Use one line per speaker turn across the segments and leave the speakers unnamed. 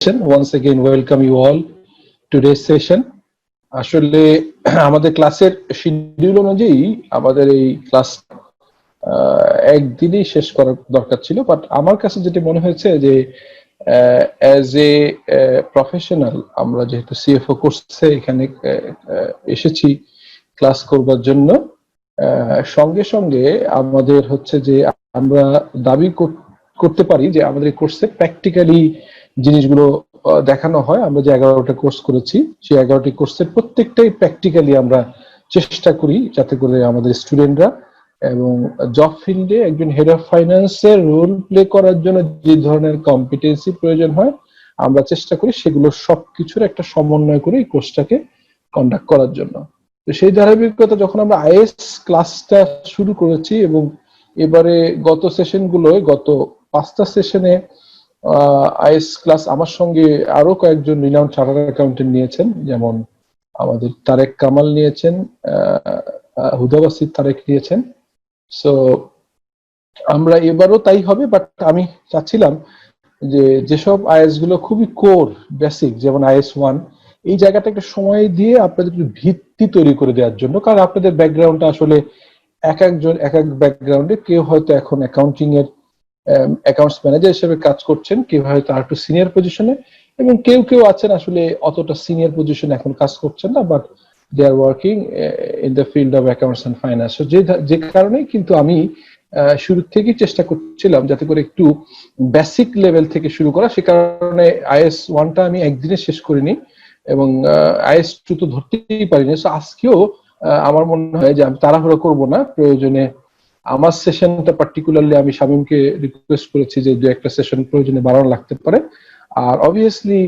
Once again, welcome you all today's session. আসলে আমাদের ক্লাসের শিডিউল অনুযায়ী আমাদের এই ক্লাস একদিনই শেষ করার দরকার ছিল, বাট আমার কাছে যেটা মনে হয়েছে যে অ্যাজ এ প্রফেশনাল আমরা যেহেতু সিএফও কোর্সে এখানে এসেছি ক্লাস করবার জন্য, সঙ্গে সঙ্গে আমাদের হচ্ছে যে আমরা দাবি করতে পারি যে আমাদের কোর্সে প্র্যাকটিক্যালি জিনিসগুলো দেখানো হয়। আমরা যে 11টা কোর্স করেছি সেই 11টি কোর্সের প্রত্যেকটাই প্র্যাকটিক্যালি আমরা চেষ্টা করি যাতে করে আমাদের স্টুডেন্টরা এবং জব ফিল্ডে একজন হেড অফ ফাইন্যান্সের রোল প্লে করার জন্য যে ধরনের কম্পিটেন্সি প্রয়োজন হয় আমরা চেষ্টা করি সেগুলো সবকিছুর একটা সমন্বয় করে এই কোর্সটাকে কন্ডাক্ট করার জন্য। তো সেই ধারাবাহিকতা যখন আমরা আইএস ক্লাসটা শুরু করেছি এবং এবারে গত সেশনগুলোয় গত 5টা সেশনে আইএস ক্লাস আমার সঙ্গে আরো কয়েকজন রিনাউন্ড চার্টার্ড অ্যাকাউন্টেন্ট নিয়েছেন, যেমন আমাদের তারেক কামাল নিয়েছেন, হুদাবাসির তারেক নিয়েছেন। সো আমরা এবারও তাই হবে, বাট আমি চাচ্ছিলাম যে যেসব আইএস গুলো খুবই কোর বেসিক যেমন আইএস 1 এই জায়গাটা একটা সময় দিয়ে আপনাদের ভিত্তি তৈরি করে দেওয়ার জন্য, কারণ আপনাদের ব্যাকগ্রাউন্ডটা আসলে এক একজন এক এক ব্যাকগ্রাউন্ডে, কেউ হয়তো এখন অ্যাকাউন্টিং এর অ্যাকাউন্টস ম্যানেজার হিসেবে কাজ করছেন, কেউ হয়তো আর একটু সিনিয়র পজিশনে, এবং কেউ কেউ আছেন আসলে অতটা সিনিয়র পজিশনে এখন কাজ করছেন না, but they are working in the field of accounts and finance. যে কারণে কিন্তু আমি শুরু থেকেই চেষ্টা করছিলাম যাতে করে একটু বেসিক লেভেল থেকে শুরু করা। সে কারণে আইএস 1টা আমি একদিনে শেষ করিনি এবং আইএস 2 তো ধরতেই পারিনি। সো আজকেও আমার মনে হয় যে আমি তাড়াহুড়ো করবো না, প্রয়োজনে আমার সেশনটা পার্টিকুলারলি আমি শামীমকে রিকোয়েস্ট করেছি যে দু একটা সেশন প্রয়োজনে বাড়ানো লাগতে পারে। আর অবভিয়াসলি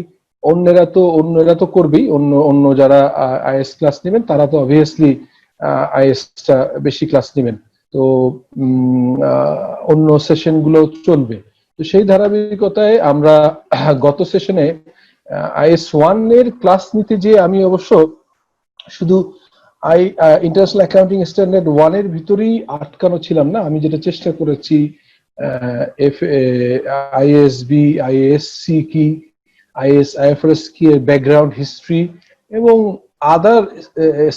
অন্যরা তো করবেই, অন্য যারা আইএস ক্লাস নেবেন তারা তো অবভিয়াসলি আইএসটা বেশি ক্লাস নেবেন, তো অন্য সেশন গুলো চলবে। তো সেই ধারাবাহিকতায় আমরা গত সেশনে আইএস 1 এর ক্লাস নিতে যে আমি অবশ্য শুধু ইন্টারন্যাশনাল অ্যাকাউন্টিং স্ট্যান্ডার্ড 1 এর ভিতরেই আটকানো ছিলাম না। আমি যেটা চেষ্টা করেছি আইএসবি, আইএসসি কি, আইএস আইএফআরএস কি এর ব্যাকগ্রাউন্ড হিস্ট্রি এবং আদার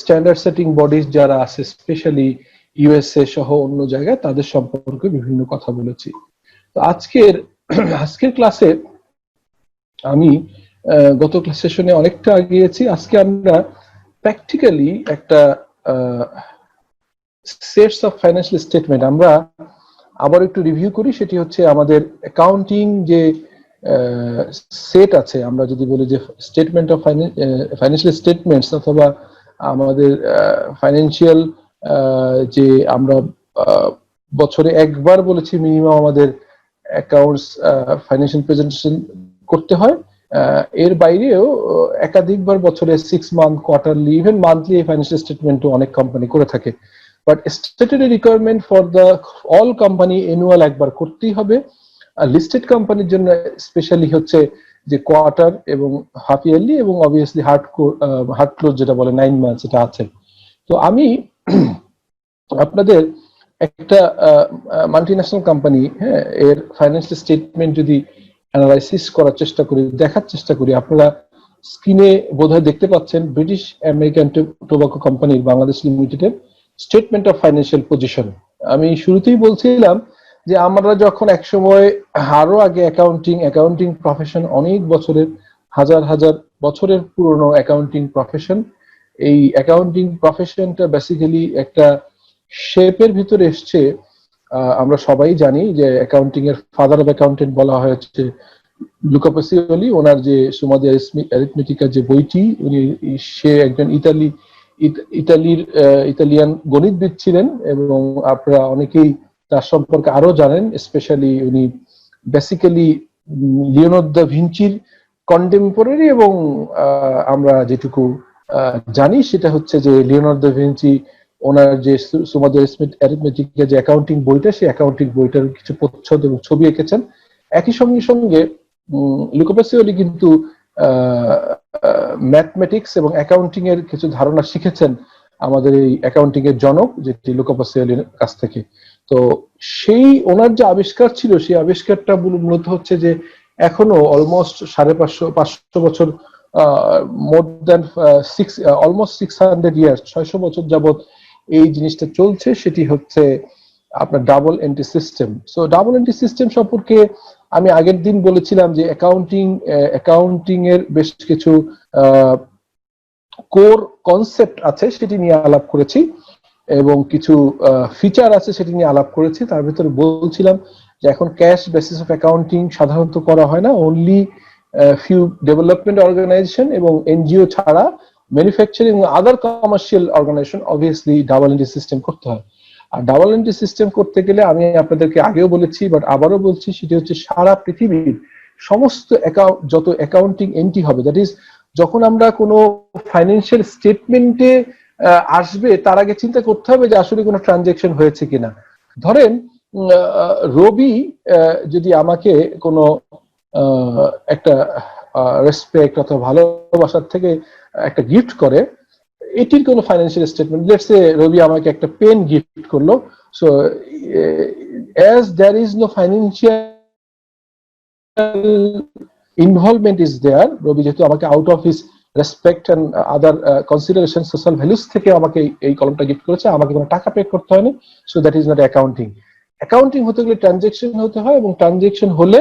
স্ট্যান্ডার্ড সেটিং বডিজ যারা আছে স্পেশালি ইউএসএ সহ অন্য জায়গায় তাদের সম্পর্কে বিভিন্ন কথা বলেছি। তো আজকের ক্লাসে আমি গত ক্লাস সেশনে অনেকটা আগিয়েছি। আজকে আমরা প্র্যাকটিক্যালি একটা সেটস অফ ফাইন্যান্সিয়াল স্টেটমেন্ট আমরা আবার একটু রিভিউ করি। সেটি হচ্ছে আমাদের অ্যাকাউন্টিং যে সেট আছে, আমরা যদি বলি যে স্টেটমেন্ট অফ ফাইন্যান্সিয়াল স্টেটমেন্টস অথবা আমাদের ফাইন্যান্সিয়াল যে আমরা বছরে একবার বলেছি মিনিমাম আমাদের অ্যাকাউন্টস ফাইন্যান্সিয়াল প্রেজেন্টেশন করতে হয়, এর বাইরেও একাধিকবার বছরে 6 month, quarterly, even monthly financial স্টেটমেন্টও অনেক কোম্পানি করে থাকে। But statutory requirement for the all company annual একবার করতেই হবে। আর লিস্টেড কোম্পানির জন্য স্পেশালি হচ্ছে যে কোয়ার্টার এবং হাফ ইয়ারলি এবং অবভিয়াসলি হার্ড ক্লোজ যেটা বলে 9 মান্থস এটা আছে। তো আমি আপনাদের একটা মাল্টিন্যাশনাল কোম্পানি এর ফাইন্যান্সিয়াল স্টেটমেন্ট যদি অ্যানালাইসিস করার চেষ্টা করি, দেখার চেষ্টা করি, আপনারা স্ক্রিনে বোধহয় দেখতে পাচ্ছেন ব্রিটিশ আমেরিকান টোবাকো কোম্পানির বাংলাদেশ লিমিটেডের স্টেটমেন্ট অফ ফাইন্যান্সিয়াল পজিশন। আমি শুরুতেই বলছিলাম যে আমরা যখন একসময় আরো আগে অ্যাকাউন্টিং প্রফেশন অনেক বছরের, হাজার বছরের পুরনো অ্যাকাউন্টিং প্রফেশন, এই অ্যাকাউন্টিং প্রফেশনটা বেসিক্যালি একটা শেপের ভিতরে এসছে। আমরা সবাই জানি যে অ্যাকাউন্টিং এর ফাদার অফ অ্যাকাউন্টেন্ট বলা হয়েছে লুকা পাসিওলি। ওনার যে সুমাদি অ্যারিথমেটিকা যে বইটি, উনি সে একজন ইতালিয়ান গণিতবিদ ছিলেন এবং আপনারা অনেকেই তার সম্পর্কে আরো জানেন। স্পেশালি উনি বেসিক্যালি লিওনার্দো দা ভিঞ্চির কন্টেম্পোরারি এবং আমরা যেটুকু জানি সেটা হচ্ছে যে লিওনার্দো দা ভিঞ্চি ওনার যে সুমাদি অ্যারিথমেটিকা যে অ্যাকাউন্টিং বইটা, সেই অ্যাকাউন্টিং বইটার কিছু প্রচ্ছদ এবং ছবি এঁকেছেন। একই সঙ্গে লুকা পাসিওলি কিন্তু ম্যাথমেটিক্স এবং অ্যাকাউন্টিং এর কিছু ধারণা শিখেছেন আমাদের এই অ্যাকাউন্টিং এর জনক যেটি লুকা পাসিওলির কাছ থেকে। তো সেই ওনার যে আবিষ্কার ছিল সেই আবিষ্কারটা মূলত হচ্ছে যে এখনো অলমোস্ট 550 বছর, মোর দ্যান অলমোস্ট 600 ইয়ার্স, 600 বছর যাবত এই জিনিসটা চলছে। সেটি হচ্ছে আপনার double entry system. So double entry system সম্পর্কে আমি আগের দিন বলেছিলাম যে অ্যাকাউন্টিং এর বেশ কিছু কোর কনসেপ্ট আছে সেটি নিয়ে আলাপ করেছি, এবং কিছু ফিচার আছে সেটি নিয়ে আলাপ করেছি। তার ভিতরে বলছিলাম যে এখন ক্যাশ বেসিস অফ অ্যাকাউন্টিং সাধারণত করা হয় না, অনলি ফিউ ডেভেলপমেন্ট অর্গানাইজেশন এবং এনজিও ছাড়া ম্যানুফ্যাকচারিং এবং other commercial organization obviously double entry system করতে হয়। আর ডাবল এন্ট্রি সিস্টেম করতে গেলে আমি আপনাদেরকে আগেও বলেছি, বাট আবারও বলছি, সেটি হচ্ছে সারা পৃথিবীর সমস্ত যত অ্যাকাউন্টিং এন্ট্রি হবে, দ্যাট ইজ যখন আমরা কোনো ফাইন্যান্সিয়াল স্টেটমেন্টে আসবে তার আগে চিন্তা করতে হবে যে আসলে কোনো ট্রানজেকশন হয়েছে কিনা। ধরেন রবি যদি আমাকে কোনো একটা রেসপেক্ট অথবা ভালোবাসার থেকে একটা গিফট করে, এটির কোনো financial statement, let's say Rabi আমাকে একটা পেন গিফট করলো, so as there is no financial involvement is there, Rabi যেহেতু আমাকে out of his respect and other consideration social values থেকে আমাকে এই কলমটা গিফট করেছে, আমাকে কোনো টাকা পে করতে হয়নি, so that is not accounting. Accounting হতে গেলে ট্রানজেকশন হতে হয়, এবং ট্রানজেকশন হলে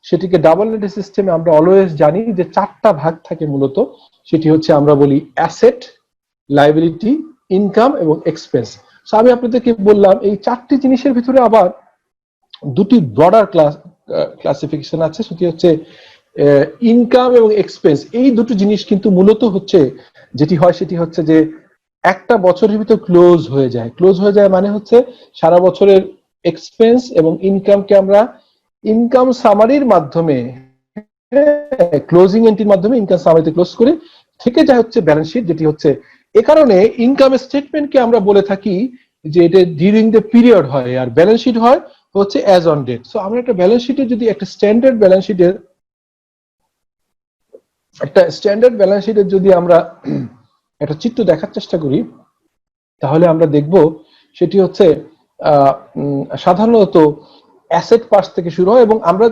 সেটিকে ডাবল এন্ট্রি সিস্টেমে আমরা অলওয়েজ জানি যে 4টা ভাগ থাকে মূলত। সেটি হচ্ছে আমরা বলি অ্যাসেট, লায়াবিলিটি, ইনকাম এবং এক্সপেন্স। সো আমি আপনাদেরকে বললাম এই 4টি জিনিসের ভিতরে আবার দুটি ব্রডার ক্লাসিফিকেশন আছে, সেটি হচ্ছে ইনকাম এবং এক্সপেন্স। এই দুটো জিনিস কিন্তু মূলত হচ্ছে যেটি হয় সেটি হচ্ছে যে একটা বছরের ভিতর ক্লোজ হয়ে যায়। ক্লোজ হয়ে যায় মানে হচ্ছে সারা বছরের এক্সপেন্স এবং ইনকামকে আমরা ইনকাম সামারির মাধ্যমে, ক্লোজিং এন্ট্রির মাধ্যমে ইনকাম সামারিতে ক্লোজ করি, থেকে যায় হচ্ছে ব্যালেন্স শিট, যেটি হচ্ছে এ কারণে ইনকাম স্টেটমেন্টকে আমরা বলে থাকি যে এটা ডিউরিং দ্য পিরিয়ড হয়, আর ব্যালেন্স শিট হয় হচ্ছে অ্যাজ অন ডেট। সো আমরা একটা ব্যালেন্স শিটে যদি একটা স্ট্যান্ডার্ড ব্যালেন্স শিটের যদি আমরা একটা চিত্র দেখার চেষ্টা করি, তাহলে আমরা দেখব সেটি হচ্ছে সাধারণত অ্যাসেট পার্ট থেকে শুরু হয়। এবং আমরা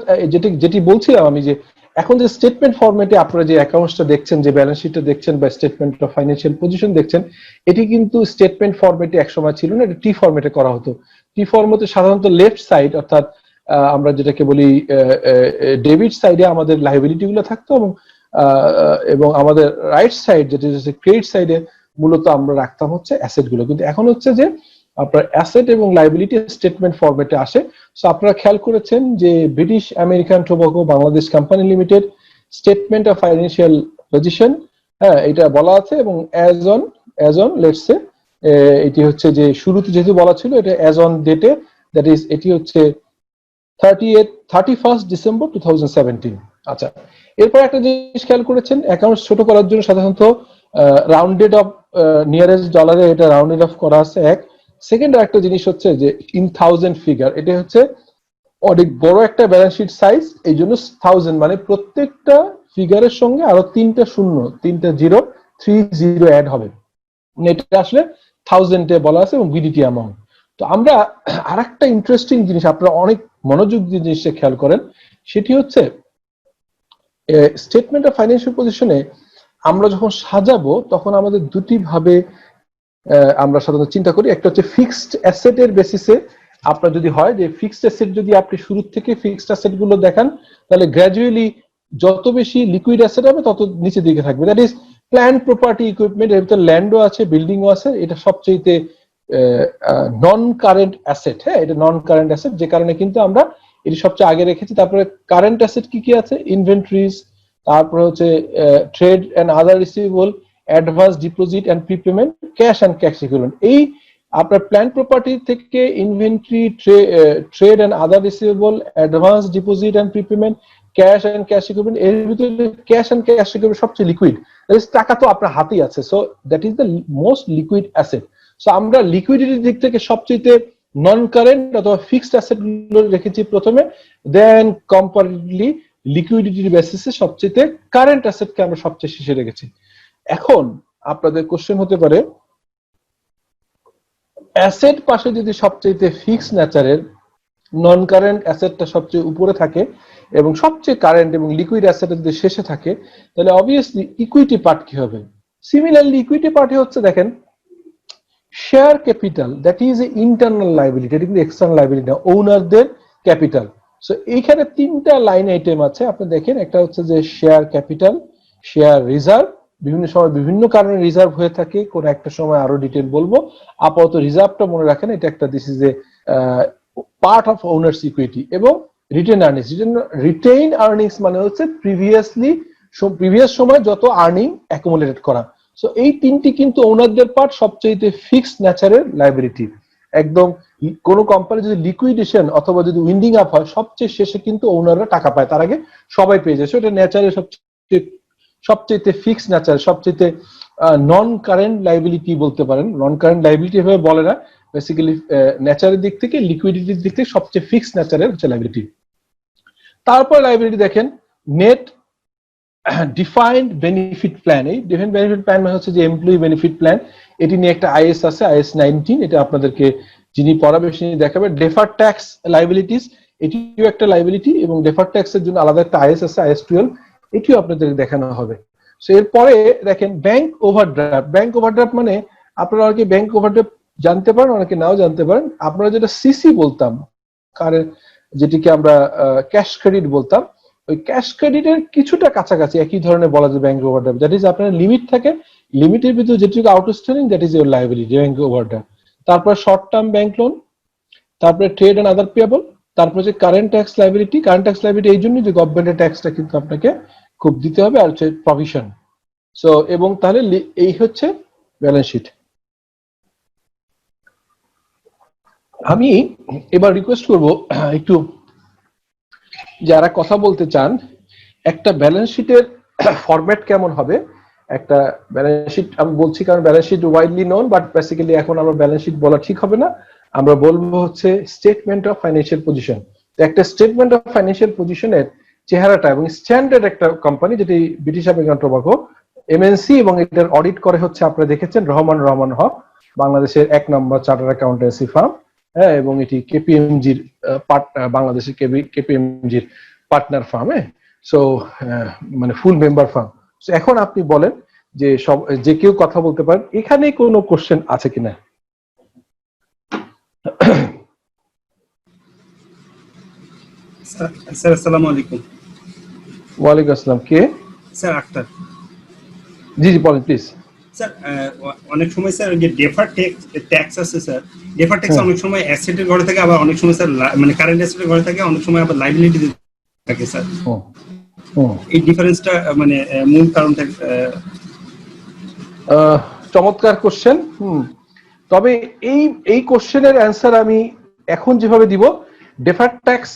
যেটি বলছিলাম আমি, যে এখন যে স্টেটমেন্ট ফরম্যাটে আপনারা যে অ্যাকাউন্টসটা দেখছেন, যে ব্যালেন্স শিটটা দেখছেন বা স্টেটমেন্ট অফ ফাইন্যান্সিয়াল পজিশন দেখছেন, এটি কিন্তু স্টেটমেন্ট ফরম্যাটে একসময় ছিল না, এটা টি ফরম্যাটে করা হতো। টি ফরম্যাটে সাধারণত লেফট সাইড, অর্থাৎ আমরা যেটাকে বলি ডেবিট সাইডে আমাদের লায়াবিলিটি গুলো থাকতো, এবং আমাদের রাইট সাইড যেটা হচ্ছে ক্রেডিট সাইডে মূলত আমরা রাখতাম হচ্ছে অ্যাসেট গুলো। কিন্তু এখন হচ্ছে যে আপনার অ্যাসেট এবং লায়াবিলিটি স্টেটমেন্ট ফরম্যাটে আসে। সো আপনারা খেয়াল করেছেন যে British American Tobacco Bangladesh company limited statement of financial position, হ্যাঁ, এটা বলা আছে, এবং অ্যাজ অন লেটস সে এটি হচ্ছে যে শুরুতে যেহেতু বলা ছিল এটা অ্যাজ অন ডেটে, দ্যাট ইজ এটি হচ্ছে 31 ডিসেম্বর 2017। আচ্ছা, এরপর একটা জিনিস খেয়াল করেছেন, অ্যাকাউন্ট ছোট করার জন্য সাধারণত রাউন্ডেড অফ নিয়ারেস্ট ডলারে এটা রাউন্ডেড অফ করা আছে এক। সেকেন্ড একটা জিনিস হচ্ছে যে ইন থাউজেন্ড ফিগার, এটা হচ্ছে অনেক বড় একটা ব্যালেন্স শিট সাইজ, এই জন্য 1000 মানে প্রত্যেকটা ফিগারের সঙ্গে আরো 3টা শূন্য, 3টা জিরো, 30 অ্যাড হবে, এটা আসলে 1000-এ বলা আছে, এবং বিডিটি অ্যামাউন্ট। তো আমরা আরেকটা ইন্টারেস্টিং জিনিস আপনারা অনেক মনোযোগ দিয়ে জিনিসটা খেয়াল করেন, সেটি হচ্ছে স্টেটমেন্ট অফ ফাইন্যান্সিয়াল পজিশনে আমরা যখন সাজাবো তখন আমাদের দুটি ভাবে আমরা সাধারণত চিন্তা করি। একটা হচ্ছে ফিক্সড অ্যাসেটের বেসিসে, আপনার যদি হয় যে ফিক্সড অ্যাসেট যদি আপনি শুরু থেকে ফিক্সড অ্যাসেট গুলো দেখান, তাহলে গ্র্যাজুয়ালি যত বেশি লিকুইড অ্যাসেট হবে তত নিচের দিকে থাকবে, that is plant property equipment, এর ভিতরে ল্যান্ডও আছে, বিল্ডিংও আছে, এটা সবচেয়ে নন কারেন্ট অ্যাসেট। হ্যাঁ, এটা নন কারেন্ট অ্যাসেট, যে কারণে কিন্তু আমরা এটি সবচেয়ে আগে রেখেছি। তারপরে কারেন্ট অ্যাসেট কি কি আছে, ইনভেন্টরিজ, তারপরে হচ্ছে trade and other receivable, advance deposit and prepayment, cash and cash equivalent. এই আপনার প্ল্যান্ট প্রপার্টি থেকে inventory, trade and other receivable, advance deposit and prepayment, cash and cash equivalent, এর ভিতরে ক্যাশ এন্ড ক্যাশ ইকুইভ্যালেন্ট সবচেয়ে liquid, টাকা তো আপনার হাতেই আছে, so that is the most liquid asset. So আমরা লিকুইডিটির দিক থেকে সবচেয়ে নন কারেন্ট অথবা ফিক্সড অ্যাসেট গুলো রেখেছি প্রথমে, দেন কম্পারেটিভলি লিকুইডিটির বেসিসে সবচেয়ে কারেন্ট অ্যাসেটকে আমরা সবচেয়ে শেষে রেখেছি। এখন আপনাদের কোশ্চেন হতে পারে, অ্যাসেট পাশে যদি সবচেয়ে ফিক্সড নেচারের নন কারেন্ট অ্যাসেটটা সবচেয়ে উপরে থাকে, এবং সবচেয়ে কারেন্ট এবং লিকুইড অ্যাসেট যদি শেষে থাকে, তাহলে অবভিয়াসলি ইকুইটি পার্ট কি হবে? সিমিলারলি ইকুইটি পার্টে হচ্ছে দেখেন share capital, that is a internal liability, এটা কিন্তু এক্সটার্নাল লাইবিলিটি না, ওনারদের ক্যাপিটাল। সো এইখানে তিনটা লাইন আইটেম আছে, আপনি দেখেন একটা হচ্ছে যে শেয়ার ক্যাপিটাল, শেয়ার রিজার্ভ, বিভিন্ন সময় বিভিন্ন কারণে রিজার্ভ হয়ে থাকে, কোন একটা সময় আরো ডিটেল বলবো। আপাতত রিজার্ভটা মনে রাখেন, এটা একটা this is a part of owners equity. এবং রিটেন আর্নিংস, রিটেইন আর্নিংস মানে হচ্ছে প্রিভিয়াস সময় যত আর্নিং অ্যাকুমুলেটেড করা। সো এই তিনটি কিন্তু ওনারদের পার্ট, সবচেয়ে ফিক্সড ন্যাচারের লাইবিলিটি। একদম কোন কোম্পানি যদি লিকুইডেশন অথবা যদি উইন্ডিং আপ হয়, সবচেয়ে শেষে কিন্তু ওনাররা টাকা পায়, তার আগে সবাই পেয়ে যায়। এটা ন্যাচারের সবচেয়ে ফিক্সড ন্যাচার, সবচেয়ে নন কারেন্ট লাইবিলিটি বলতে পারেন। নন কারেন্ট লাইবিলিটি এভাবে বলে না, বেসিক্যালি ন্যাচারের দিক থেকে, লিকুইডিটির দিক থেকে সবচেয়ে ফিক্সড ন্যাচারের হচ্ছে লাইবিলিটি। তারপর লাইবিলিটি দেখেন নেট ডিফাইন্ড বেনিফিট প্ল্যান। এই ডিফাইন্ড বেনিফিট প্ল্যান মানে হচ্ছে যে এমপ্লয়ি বেনিফিট প্ল্যান, এটি নিয়ে একটা আইএস আছে, আইএস 19, এটা আপনাদেরকে যিনি পড়াবে তিনি দেখাবে। ডেফার ট্যাক্স লাইবিলিটিস, এটিও একটা লাইবিলিটি, এবং ডেফার ট্যাক্সের জন্য আলাদা একটা আইএস আছে, আইএস 12, এটিও আপনাদেরকে দেখানো হবে। সো এরপরে দেখেন ব্যাংক ওভারড্রাফট। ব্যাংক ওভারড্রাফট মানে আপনারা অনেকে ব্যাংক ওভারড্রাফট জানতে পারেন, অনেকে নাও জানতে পারেন। আপনারা যেটা সিসি বলতাম, যেটিকে আমরা ক্যাশ ক্রেডিট বলতাম, ওই ক্যাশ ক্রেডিটের কিছুটা কাছাকাছি একই ধরনের বলা যায় ব্যাংক ওভারড্রাফট। দ্যাট ইজ আপনার লিমিট থাকে, লিমিটের ভিতরে যেটুকু outstanding, that is your liability, bank overdraft. তারপর শর্ট টার্ম ব্যাংক লোন, তারপরে ট্রেড এন্ড আদার পেয়েবল, তারপরে যে current tax liability. Current tax liability এই জন্য যে গভর্নমেন্টের ট্যাক্সটা কিন্তু আপনাকে খুব দিতে হবে, আর হচ্ছে প্রভিশন। সো এবং তাহলে এই হচ্ছে ব্যালেন্স শিট। আমি এবার রিকোয়েস্ট করব একটু যারা কথা বলতে চান, একটা ব্যালেন্স শিটের ফরম্যাট কেমন হবে। একটা ব্যালেন্স শিট আমি বলছি কারণ balance sheet widely known, but basically এখন আমরা ব্যালেন্স শিট বলা ঠিক হবে না, আমরা বলবো হচ্ছে স্টেটমেন্ট অফ ফাইন্যান্সিয়াল পজিশন। একটা স্টেটমেন্ট অফ ফাইন্যান্সিয়াল পজিশনের চেহারাটা, এবং স্ট্যান্ডার্ড একটা কোম্পানি যেটি ব্রিটিশ আমেরিকান টোবাকো এমএনসি, এবং এটার অডিট করে হচ্ছে আপনারা দেখেছেন রহমান হক, বাংলাদেশের 1 নম্বর চার্টার্ড অ্যাকাউন্টেন্সি ফার্ম, হ্যাঁ, এবং এটি কেপিএমজির বাংলাদেশের কেপিএমজির পার্টনার ফার্ম, সো মানে ফুল মেম্বার ফার্ম। এখন আপনি বলেন যে যে কেউ কথা বলতে পারেন, এখানে কোনো কোশ্চেন আছে কিনা?
স্যার আসসালামু আলাইকুম।
ওয়ালাইকুম আসসালাম, কে?
স্যার আক্তার।
জি জি বলেন প্লিজ।
স্যার অনেক সময় স্যার যে ডেফার ট্যাক্স আছে স্যার, ডেফার ট্যাক্স অনেক সময় অ্যাসেটের ঘরে থাকে, আবার অনেক সময় স্যার মানে কারেন্ট অ্যাসেটের ঘরে থাকে, অনেক সময় আবার লাইবিলিটি থাকে স্যার। এই ডিফারেন্সটা মানে মূল কারণটা।
চমৎকার কোশ্চেন। তবে এই কোশ্চেনের অ্যান্সার আমি এখন যেভাবে দিব, ডেফার ট্যাক্স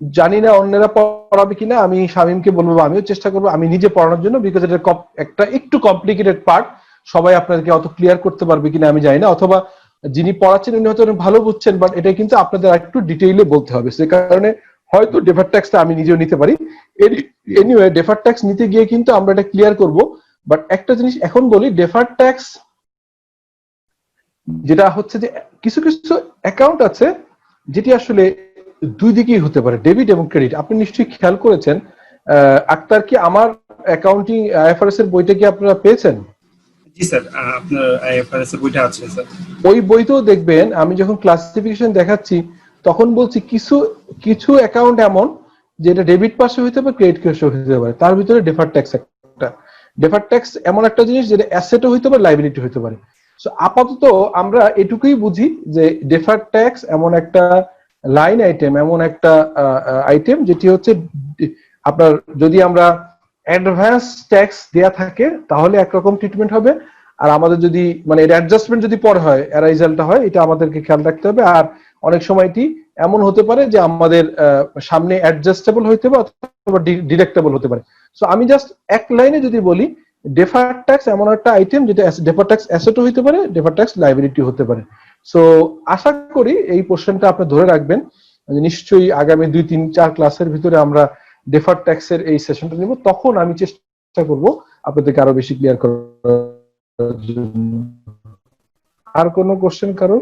জানি না অন্যরা পড়াবে কিনা, আমি শামীমকে বলবো, আমিও চেষ্টা করবো আমি নিজে পড়ানোর জন্য, বিকজ এটা একটা একটু কমপ্লিকেটেড পার্ট, সবাই আপনাদেরকে অত ক্লিয়ার করতে পারবে কিনা আমি জানি না, অথবা যিনি পড়াচ্ছেন উনি হয়তো ভালো বুঝছেন, বাট এটা কিন্তু আপনাদের একটু ডিটেইলে বলতে হবে, সে কারণে হয়তো ডেফার ট্যাক্সটা আমি নিজেও নিতে পারি। এনিওয়ে ডেফার ট্যাক্স নিতে গিয়ে কিন্তু আমরা এটা ক্লিয়ার করব। বাট একটা জিনিস এখন বলি, ডেফার ট্যাক্স যেটা হচ্ছে যে কিছু কিছু অ্যাকাউন্ট আছে যেটি আসলে দুই দিকেই হতে পারে, ডেবিট এবং ক্রেডিট। আপনি নিশ্চয়ই খেয়াল করেছেন আক্তার, কি আমার অ্যাকাউন্টিং আইএফআরএস এর বইটা কি আপনারা পেয়েছেন?
জি স্যার, আপনার আইএফআরএস এর বইটা আছে স্যার।
ওই বইতেও দেখবেন আমি যখন ক্লাসিফিকেশন দেখাচ্ছি তখন বলছি কিছু কিছু অ্যাকাউন্ট এমন যেটা ডেবিট পাশে হইতে পারে, ক্রেডিট পাশে হইতে পারে, তার ভিতরে ডেফার ট্যাক্স একটা। ডেফার ট্যাক্স এমন একটা জিনিস যেটা অ্যাসেটও হইতে পারে, লাইবিলিটি হইতে পারে। সো আপাতত আমরা এটুকুই বুঝি যে ডেফার ট্যাক্স এমন একটা লাইন আইটেম, এমন একটা আইটেম যেটি হচ্ছে আপনার যদি আমরা অ্যাডভান্স ট্যাক্স দেয়া থাকে তাহলে একরকম ট্রিটমেন্ট হবে, আর আমাদের যদি মানে এর অ্যাডজাস্টমেন্ট যদি পরে হয়, অ্যারাইজালটা হয়, এটা আমাদেরকে খেয়াল রাখতে হবে। আর অনেক সময় এটি এমন হতে পারে যে আমাদের সামনে অ্যাডজাস্টেবল হইতে পারে অথবা ডিডাক্টেবল হতে পারে। সো আমি জাস্ট এক লাইনে যদি বলি, ডেফার ট্যাক্স এমন একটা আইটেম যেটা ডেফার ট্যাক্স অ্যাসেটও হতে পারে, ডেফার ট্যাক্স লাইবিলিটি হতে পারে। সো আশা করি এই কোশ্চেনটা আপনি ধরে রাখবেন, নিশ্চয়ই আগামী 2-3-4 ক্লাসের ভিতরে আমরা ডেফার ট্যাক্সের এই সেশনটা নিব, তখন আমি চেষ্টা করব আপনাদেরকে আরো বেশি ক্লিয়ার করার জন্য। আর কোনো কোশ্চেন কারো?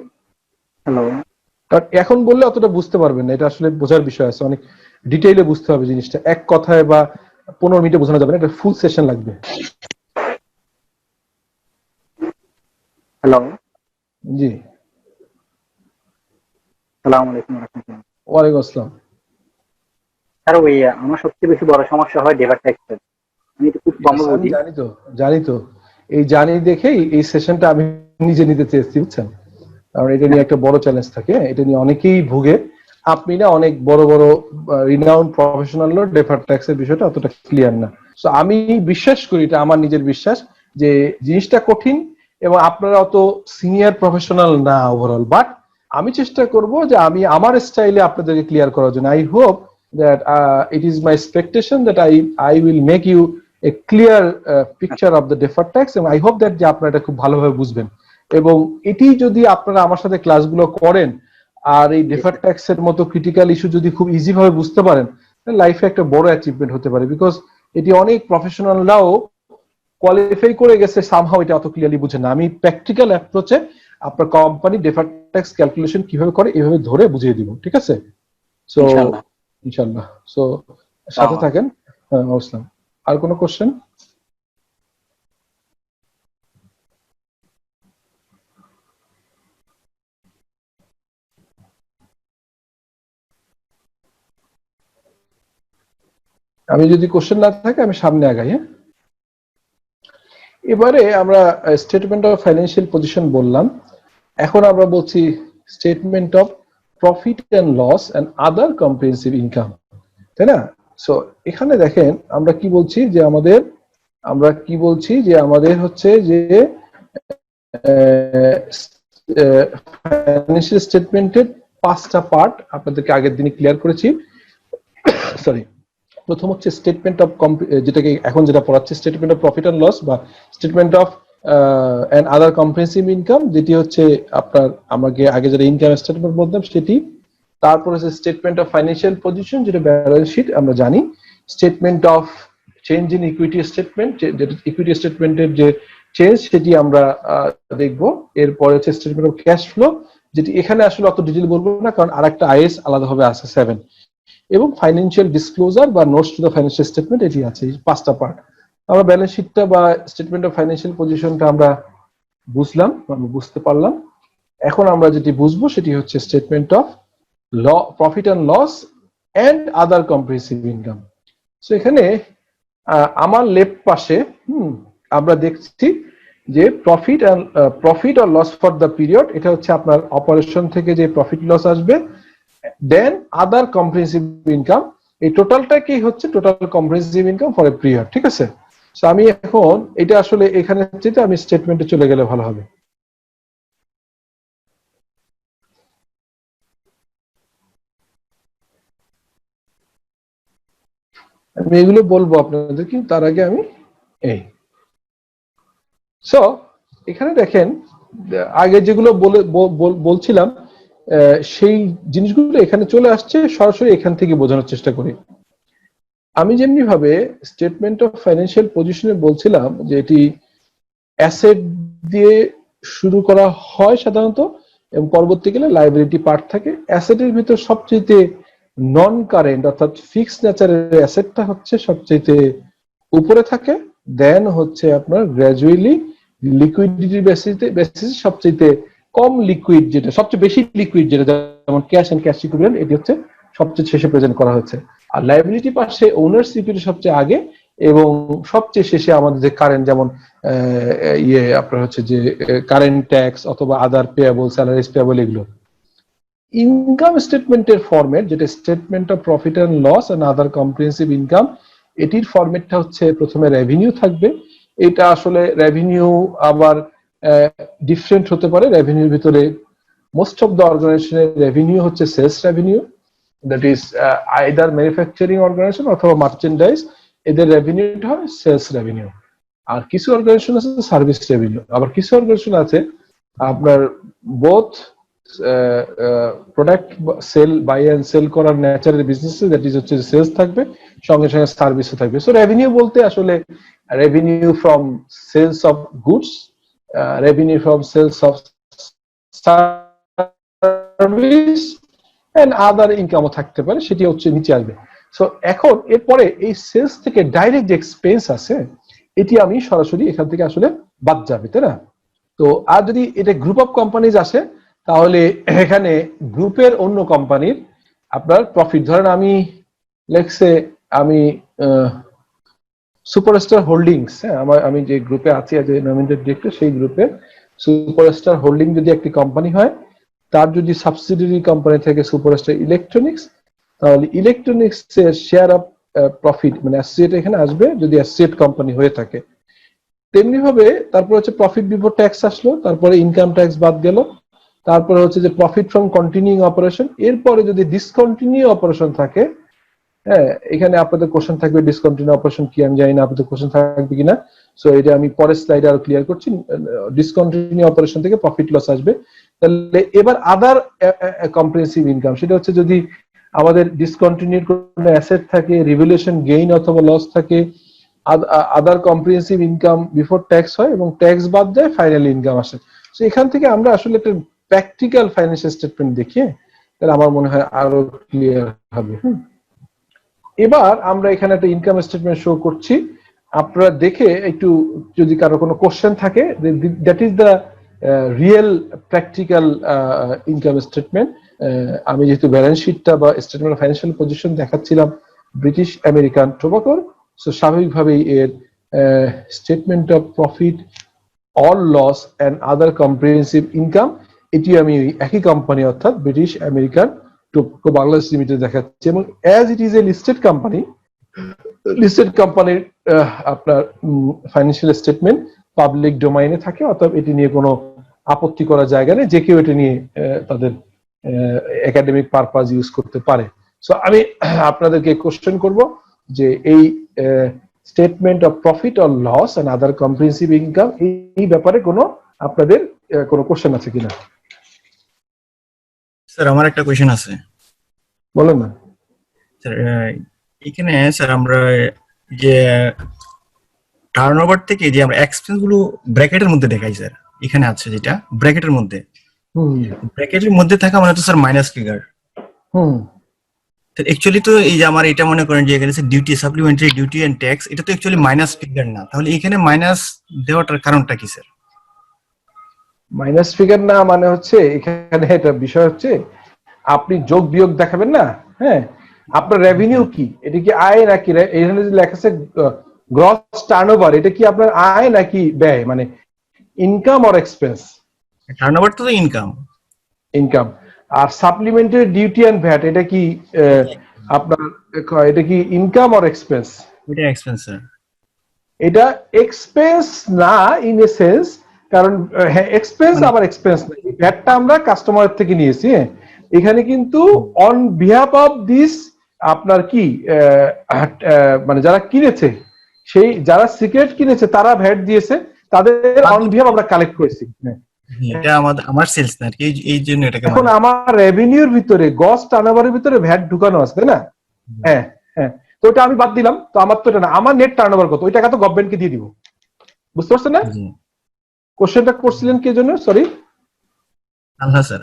হ্যালো।
এখন বললে অতটা বুঝতে পারবেন না, এটা আসলে বোঝার বিষয় আছে অনেক। ডিটেইলে বুঝতে হবে জিনিসটা, এক কথায় বা 15 মিনিটে বোঝানো যাবে না, এটা ফুল সেশন লাগবে।
হ্যালো,
জি,
সালাম আলাইকুম রাহমাতুল্লাহ।
ওয়ালাইকুম আসসালাম।
স্যার ওই আমার সবচেয়ে বেশি বড় সমস্যা হয় ডেভার ট্যাক্সের। আমি তো খুব কম
Yes, আমি
বুঝি।
জানি তো এই জানি দেখেই এই সেশনটা আমি নিজে নিতে চেয়েছি, বুঝছেন, কারণ এটা নিয়ে একটা বড় চ্যালেঞ্জ থাকে, এটা নিয়ে অনেকেই ভুগে। আপনি না অনেক বড় বড় রিনাউন্ড প্রফেশনাল ডেফার ট্যাক্সের বিষয়টা অতটা ক্লিয়ার না। সো আমি বিশ্বাস করি, এটা আমার নিজের বিশ্বাস, যে জিনিসটা কঠিন এবং আপনারা অত সিনিয়র প্রফেশনাল না ওভারঅল, বাট আমি চেষ্টা করব যে আমি আমার স্টাইলে আপনাদেরকে ক্লিয়ার করার জন্য। I hope that it is my expectation that I will make you a clear picture of the defer tax, এবং আই হোপ দ্যাট যে আপনারা এটা খুব ভালোভাবে বুঝবেন। এবং এটি যদি আপনারা আমার সাথে ক্লাসগুলো করেন আর এই ডেফার ট্যাক্স এর মতো ক্রিটিক্যাল ইস্যু যদি খুব ইজি ভাবে বুঝতে পারেন, লাইফে একটা বড় অ্যাচিভমেন্ট হতে পারে। বিকজ এটি অনেক প্রফেশনালরাও কোয়ালিফাই করে গেছে, সামহাও এটা অত ক্লিয়ারলি বুঝে না। আমি প্র্যাকটিক্যাল অ্যাপ্রোচে আপনার কোম্পানি ডেফার ট্যাক্স ক্যালকুলেশন কিভাবে করে এভাবে ধরে বুঝিয়ে দিব, ঠিক আছে? সো
ইনশাআল্লাহ।
ইনশাআল্লাহ, সো সাথে থাকেন। আসসালাম। আর কোনো কোশ্চেন? আমি যদি কোশ্চেন না থাকে আমি সামনে আগাই। হ্যাঁ, এবারে আমরা স্টেটমেন্ট অফ ফাইন্যান্সিয়াল পজিশন বললাম, এখন আমরা বলছি statement of profit and loss and other comprehensive income, তাই না? সো এখানে দেখেন আমরা কি বলছি যে আমাদের হচ্ছে যে ফাইন্যান্সিয়াল স্টেটমেন্টের 5টা পার্ট আপনাদেরকে আগের দিনে ক্লিয়ার করেছি। সরি, প্রথম হচ্ছে স্টেটমেন্ট অফ, যেটাকে এখন যেটা পড়াচ্ছে statement of profit and loss বা statement of and other comprehensive income, যেটি হচ্ছে আপনার আমাকে আগে যেটা ইনকাম স্টেটমেন্ট বলতাম সেটি। তারপর হচ্ছে স্টেটমেন্ট অফ ফাইন্যান্সিয়াল পজিশন, যেটা ব্যালেন্স শিট আমরা জানি। Statement of change in equity statement, যেটা ইকুইটি স্টেটমেন্টের যে চেঞ্জ সেটি আমরা দেখব। এরপরে হচ্ছে স্টেটমেন্ট অফ ক্যাশ ফ্লো, যেটি এখানে আসলে অত ডিটেইল বলবো না, কারণ আরেকটা আইএস আলাদাভাবে আছে 7। এবং ফাইন্যান্সিয়াল ডিসক্লোজার বা notes to the financial statement, এটি আছে। এই 5টা পার্ট। আমরা ব্যালেন্স শিটটা বা স্টেটমেন্ট অফ ফাইন্যান্সিয়াল পজিশনটা আমরা বুঝলাম, আমরা বুঝতে পারলাম। এখন আমরা যেটি বুঝবো সেটি হচ্ছে statement of profit and loss and other comprehensive income. So এখানে আমার লেফট পাশে আমরা দেখছি যে profit or loss for the period, এটা হচ্ছে আপনার অপারেশন থেকে যে প্রফিট লস আসবে, দেন আদার কম্প্রিহেনসিভ ইনকাম, এই টোটালটাকেই হচ্ছে total comprehensive income for a period, ঠিক আছে? সো আমি এখন এটা আসলে এখানে যেটা আমি স্টেটমেন্টে চলে গেলে ভালো হবে। আমি এগুলো বলবো আপনাদের, কিন্তু তার আগে আমি এই সো এখানে দেখেন আগে যেগুলো বলছিলাম সেই জিনিসগুলো এখানে চলে আসছে, সরাসরি এখান থেকে বোঝানোর চেষ্টা করি। আমি যেমনি ভাবে স্টেটমেন্ট অফ ফাইন্যান্সিয়াল পজিশনে বলছিলাম যে এটি অ্যাসেট দিয়ে শুরু করা হয় সাধারণত, এবং পরবর্তীকালে লাইবিলিটি পার্ট থাকে। অ্যাসেটের ভিতর সবচেয়ে নন কারেন্ট অর্থাৎ ফিক্সড নেচারের অ্যাসেটটা হচ্ছে সবচেয়ে উপরে থাকে, দেন হচ্ছে আপনার গ্র্যাজুয়ালি লিকুইডিটি বেসিসে সবচেয়ে কম লিকুইড, যেটা সবচেয়ে বেশি লিকুইড, যেটা যেমন ক্যাশ এন্ড ক্যাশ ইকুইভ্যালেন্ট, এটি হচ্ছে সবচেয়ে শেষে প্রেজেন্ট করা হয়েছে। আর লাইবিলিটি পাশে ওনার্স ইকুইটি সবচেয়ে আগে, এবং সবচেয়ে শেষে আমাদের যে কারেন্ট, যেমন আপনার হচ্ছে যে কারেন্ট ট্যাক্স অথবা আদার পেয়াবল, স্যালারিজ পেয়াবল, এগুলো। ইনকাম স্টেটমেন্টের ফরম্যাট, যেটা statement of profit and loss and other comprehensive income, এটির ফরম্যাটটা হচ্ছে প্রথমে রেভিনিউ থাকবে। এটা আসলে রেভিনিউ আবার ডিফারেন্ট হতে পারে। রেভিনিউর ভিতরে মোস্ট অফ দ্য অর্গানাইজেশনের রেভিনিউ হচ্ছে sales revenue, that is either manufacturing organisation অথবা মার্চেন্ডাইজ, এদের রেভিনিউটা হয় সেলস রেভিনিউ। আর কিছু অর্গানাইজেশন আছে সার্ভিস রেভিনিউ, আবার কিছু অর্গানাইজেশন আছে আপনার both product sale, buy and sale করার ন্যাচারাল বিজনেস, দ্যাট ইজ হচ্ছে সেলস থাকবে, সঙ্গে সঙ্গে সার্ভিসও থাকবে। সো রেভিনিউ বলতে আসলে revenue from sales of goods, revenue from sales of service and other ইনকামও থাকতে পারে, সেটি হচ্ছে নিচে আসবে। সো এখন এরপরে এই সেলস থেকে ডাইরেক্ট যে এক্সপেন্স আছে এটি আমি সরাসরি এখান থেকে আসলে বাদ যাবে, তাই না? তো আর যদি এটা গ্রুপ অফ কোম্পানিজ আসে তাহলে এখানে গ্রুপের অন্য কোম্পানির আপনার প্রফিট, ধরেন আমি লেটসে আমি সুপারস্টার হোল্ডিংস, হ্যাঁ আমি যে গ্রুপে আছি যে নমিনেটেড ডিরেক্টর, সেই গ্রুপে সুপারস্টার হোল্ডিং যদি একটি কোম্পানি হয়, তার যদি সাবসিডিয়ারি কোম্পানি থেকে সুপারস্টার ইলেকট্রনিক্স, তাহলে ইলেকট্রনিক্স এর শেয়ার অফ প্রফিট মানে অ্যাসোসিয়েট এখানে আসবে যদি অ্যাসোসিয়েট কোম্পানি হয়ে থাকে। তেমনি ভাবে তারপর হচ্ছে প্রফিট বিফোর ট্যাক্স আসলো, তারপরে ইনকাম ট্যাক্স বাদ গেল, তারপরে হচ্ছে যে প্রফিট ফ্রম কন্টিনিউইং অপারেশন, এরপরে যদি ডিসকন্টিনিউ অপারেশন থাকে, হ্যাঁ এখানে আপনাদের কোশ্চেন থাকবে ডিসকন্টিনিউ অপারেশন কি, আমি জানি না আপনাদের কোশ্চেন থাকবে কিনা, সো এটা আমি পরের স্লাইডে আরো ক্লিয়ার করছি। ডিসকন্টিনিউ অপারেশন থেকে প্রফিট লস আসবে। তাহলে এবার আদার কম্প্রিহেনসিভ ইনকাম, সেটা হচ্ছে যদি আমাদের ডিসকন্টিনিউড কোনো অ্যাসেট থাকে, রিভ্যালুয়েশন গেইন অথবা লস থাকে, আদার কম্প্রিহেনসিভ ইনকাম বিফোর ট্যাক্স হয় এবং ট্যাক্স বাদ দেয়, ফাইনাল ইনকাম আসে। তো এখান থেকে আমরা আসলে একটা প্র্যাকটিক্যাল ফাইন্যান্সিয়াল স্টেটমেন্ট দেখিয়ে তাহলে আমার মনে হয় আরো ক্লিয়ার হবে। এবার আমরা এখানে একটা ইনকাম স্টেটমেন্ট শো করছি, আপনারা দেখে একটু যদি কারো কোনো কোশ্চেন থাকে, that is the real practical income statement. আমি যেহেতু ব্যালেন্স শিটটা বা স্টেটমেন্ট অফ ফাইন্যান্সিয়াল পজিশন দেখাচ্ছিলাম ব্রিটিশ আমেরিকান টোবাকোর, সো স্বাভাবিকভাবেই এর statement of profit or loss and other comprehensive income, এটি আমি একই কোম্পানি অর্থাৎ British American Tobacco Bangladesh limited দেখাচ্ছি। এবং as it is a listed company, listed কোম্পানির আপনার ফাইন্যান্সিয়াল স্টেটমেন্ট পাবলিক ডোমাইনে থাকে, অর্থাৎ এটি নিয়ে কোনো আপত্তি করার জায়গা নেই, যে কেউ এটা নিয়ে তাদের একাডেমিক পারপাস ইউজ করতে পারে। সো আমি আপনাদেরকে কোশ্চেন করব যে এই statement of profit or loss and other comprehensive income, এই ব্যাপারে কোনো আপনাদের কোনো কোশ্চেন আছে কিনা?
স্যার আমার একটা কোয়েশ্চেন আছে।
বলেন না
স্যার এখানে স্যার আমরা যে টার্নওভার থেকে যে আমরা এক্সপেন্স গুলো ব্র্যাকেটের মধ্যে দেখাই স্যার, এখানে আছে যেটা ব্র্যাকেটের মধ্যে, ব্র্যাকেটের মধ্যে থাকা মানে তো স্যার মাইনাস ফিগার। অ্যাকচুয়ালি তো এই যে আমার এটা মনে করেন যে এখানে duty, supplementary duty and tax, এটা তো অ্যাকচুয়ালি মাইনাস ফিগার না, তাহলে এখানে মাইনাস দেওয়াটার কারণটা কি স্যার?
মাইনাস ফিগার না মানে হচ্ছে এখানে এটা বিষয় হচ্ছে আপনি যোগ বিয়োগ দেখাবেন না, হ্যাঁ আপনার রেভিনিউ কি, এটা কি আয় নাকি, এখানে যে লেখা আছে গ্রস টার্নওভার, এটা কি আপনার আয় নাকি ব্যয়, মানে ইনকাম অর এক্সপেন্স?
টার্নওভার তো ইনকাম।
ইনকাম। আর সাপ্লিমেন্টারি ডিউটি এন্ড ভ্যাট, এটা কি আপনার, এটা কি ইনকাম অর এক্সপেন্স?
এটা এক্সপেন্স স্যার।
এটা এক্সপেন্স না ইন এ সেন্স, কারণ হ্যাঁ এক্সপেন্স আবার এক্সপেন্স না, ভ্যাটটা আমরা কাস্টমারের থেকে নিয়েছি, এখানে কিন্তু অন বিহাফ অফ দিস আপনার কি মানে যারা কিনেছে, সেই যারা সিগারেট কিনেছে তারা ভ্যাট দিয়েছে, তাদের অন বিহাফ আমরা কালেক্ট করেছি।
এটা আমার সেলস না, এই জন্য এটাকে
এখন আমার রেভিনিউর ভিতরে গ্রস টার্নওভারের ভিতরে ভ্যাট ঢুকানো আছে, তাই না? হ্যাঁ হ্যাঁ, তো ওটা আমি বাদ দিলাম, তো আমার তো এটা না, আমার নেট টার্নওভার কত, ওই টাকা তো গভর্নমেন্টকে দিয়ে দিব, বুঝতে পারছেন না? কোশ্চেনটা করছিলেন কে জন্য? সরি
আল্লাহ স্যার।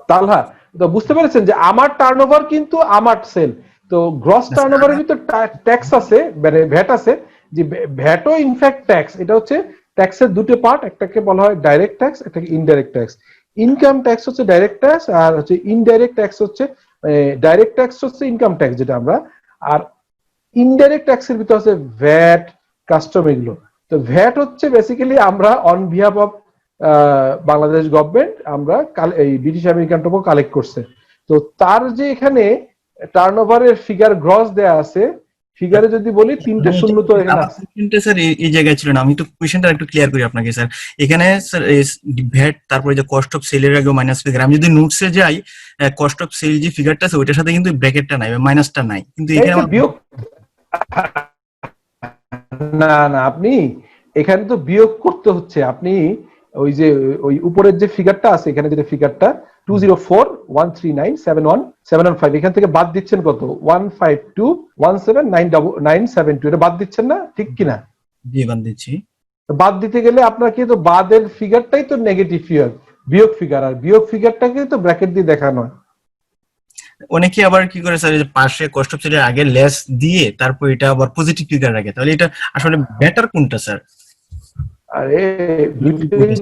তালহা, তো বুঝতে পেরেছেন যে আমার টার্নওভার কিন্তু আমার সেল, তো গ্রস টার্নওভারের ভিতর ট্যাক্স আছে, মানে ভ্যাট আছে, যে ভ্যাটও ইনফ্যাক্ট ট্যাক্স। এটা হচ্ছে ট্যাক্সের দুটো পার্ট, একটাকে বলা হয় ডাইরেক্ট ট্যাক্স, একটাকে ইনডাইরেক্ট ট্যাক্স। ইনকাম ট্যাক্স হচ্ছে ডাইরেক্ট ট্যাক্স, আর হচ্ছে ইনডাইরেক্ট ট্যাক্স হচ্ছে, ডাইরেক্ট ট্যাক্স হচ্ছে ইনকাম ট্যাক্স যেটা আমরা, আর ইনডাইরেক্ট ট্যাক্সের ভিতর আছে ভ্যাট, কাস্টম, এগুলো। তো ভ্যাট হচ্ছে বেসিক্যালি আমরা on behalf of Bangladesh government আমরা এই ব্রিটিশ আমেরিকান টোবাকো কালেক্ট করছে। তো তার যে এখানে টার্নওভারের ফিগার গ্রস দেয়া আছে, ফিগারে যদি বলি তিনটে শূন্য তো এখানে আছে।
স্যার এই জায়গায় ছিল না, আমি তো কোয়েশ্চেনটা একটু ক্লিয়ার করি আপনাকে স্যার। এখানে স্যার ভ্যাট, তারপরে যে কস্ট অফ সেলের আগে মাইনাস ফিগার, আমি যদি নোটসে যাই কস্ট অফ সেল যে ফিগারটা আছে ওইটার সাথে কিন্তু ব্র্যাকেটটা নাই, মাইনাসটা নাই, কিন্তু এখানে
বিয়োগ না না, আপনি এখানে তো বিয়োগ করতে হচ্ছে, আপনি ওই যে ওই উপরের যে ফিগারটা আছে, এখানে যে ফিগারটা 20413971715, এখান থেকে বাদ দিচ্ছেন কত 152179972, এটা বাদ দিচ্ছেন না, ঠিক কিনা?
জি বাদ দিচ্ছি।
বাদ দিতে গেলে আপনার কি, তো বাদের ফিগারটাই তো নেগেটিভ ফিগার, বিয়োগ ফিগার, আর বিয়োগ ফিগারটাকে তো ব্র্যাকেট দিয়ে দেখানো হয়।
অনেকে আবার কি করে স্যার, যে পাশে কষ্ট অফ সেটের আগে লেস দিয়ে তারপর এটা আবার পজিটিভ ফিগার রাখে, তাহলে এটা আসলে বেটার কোনটা স্যার?
আরে দুইটাই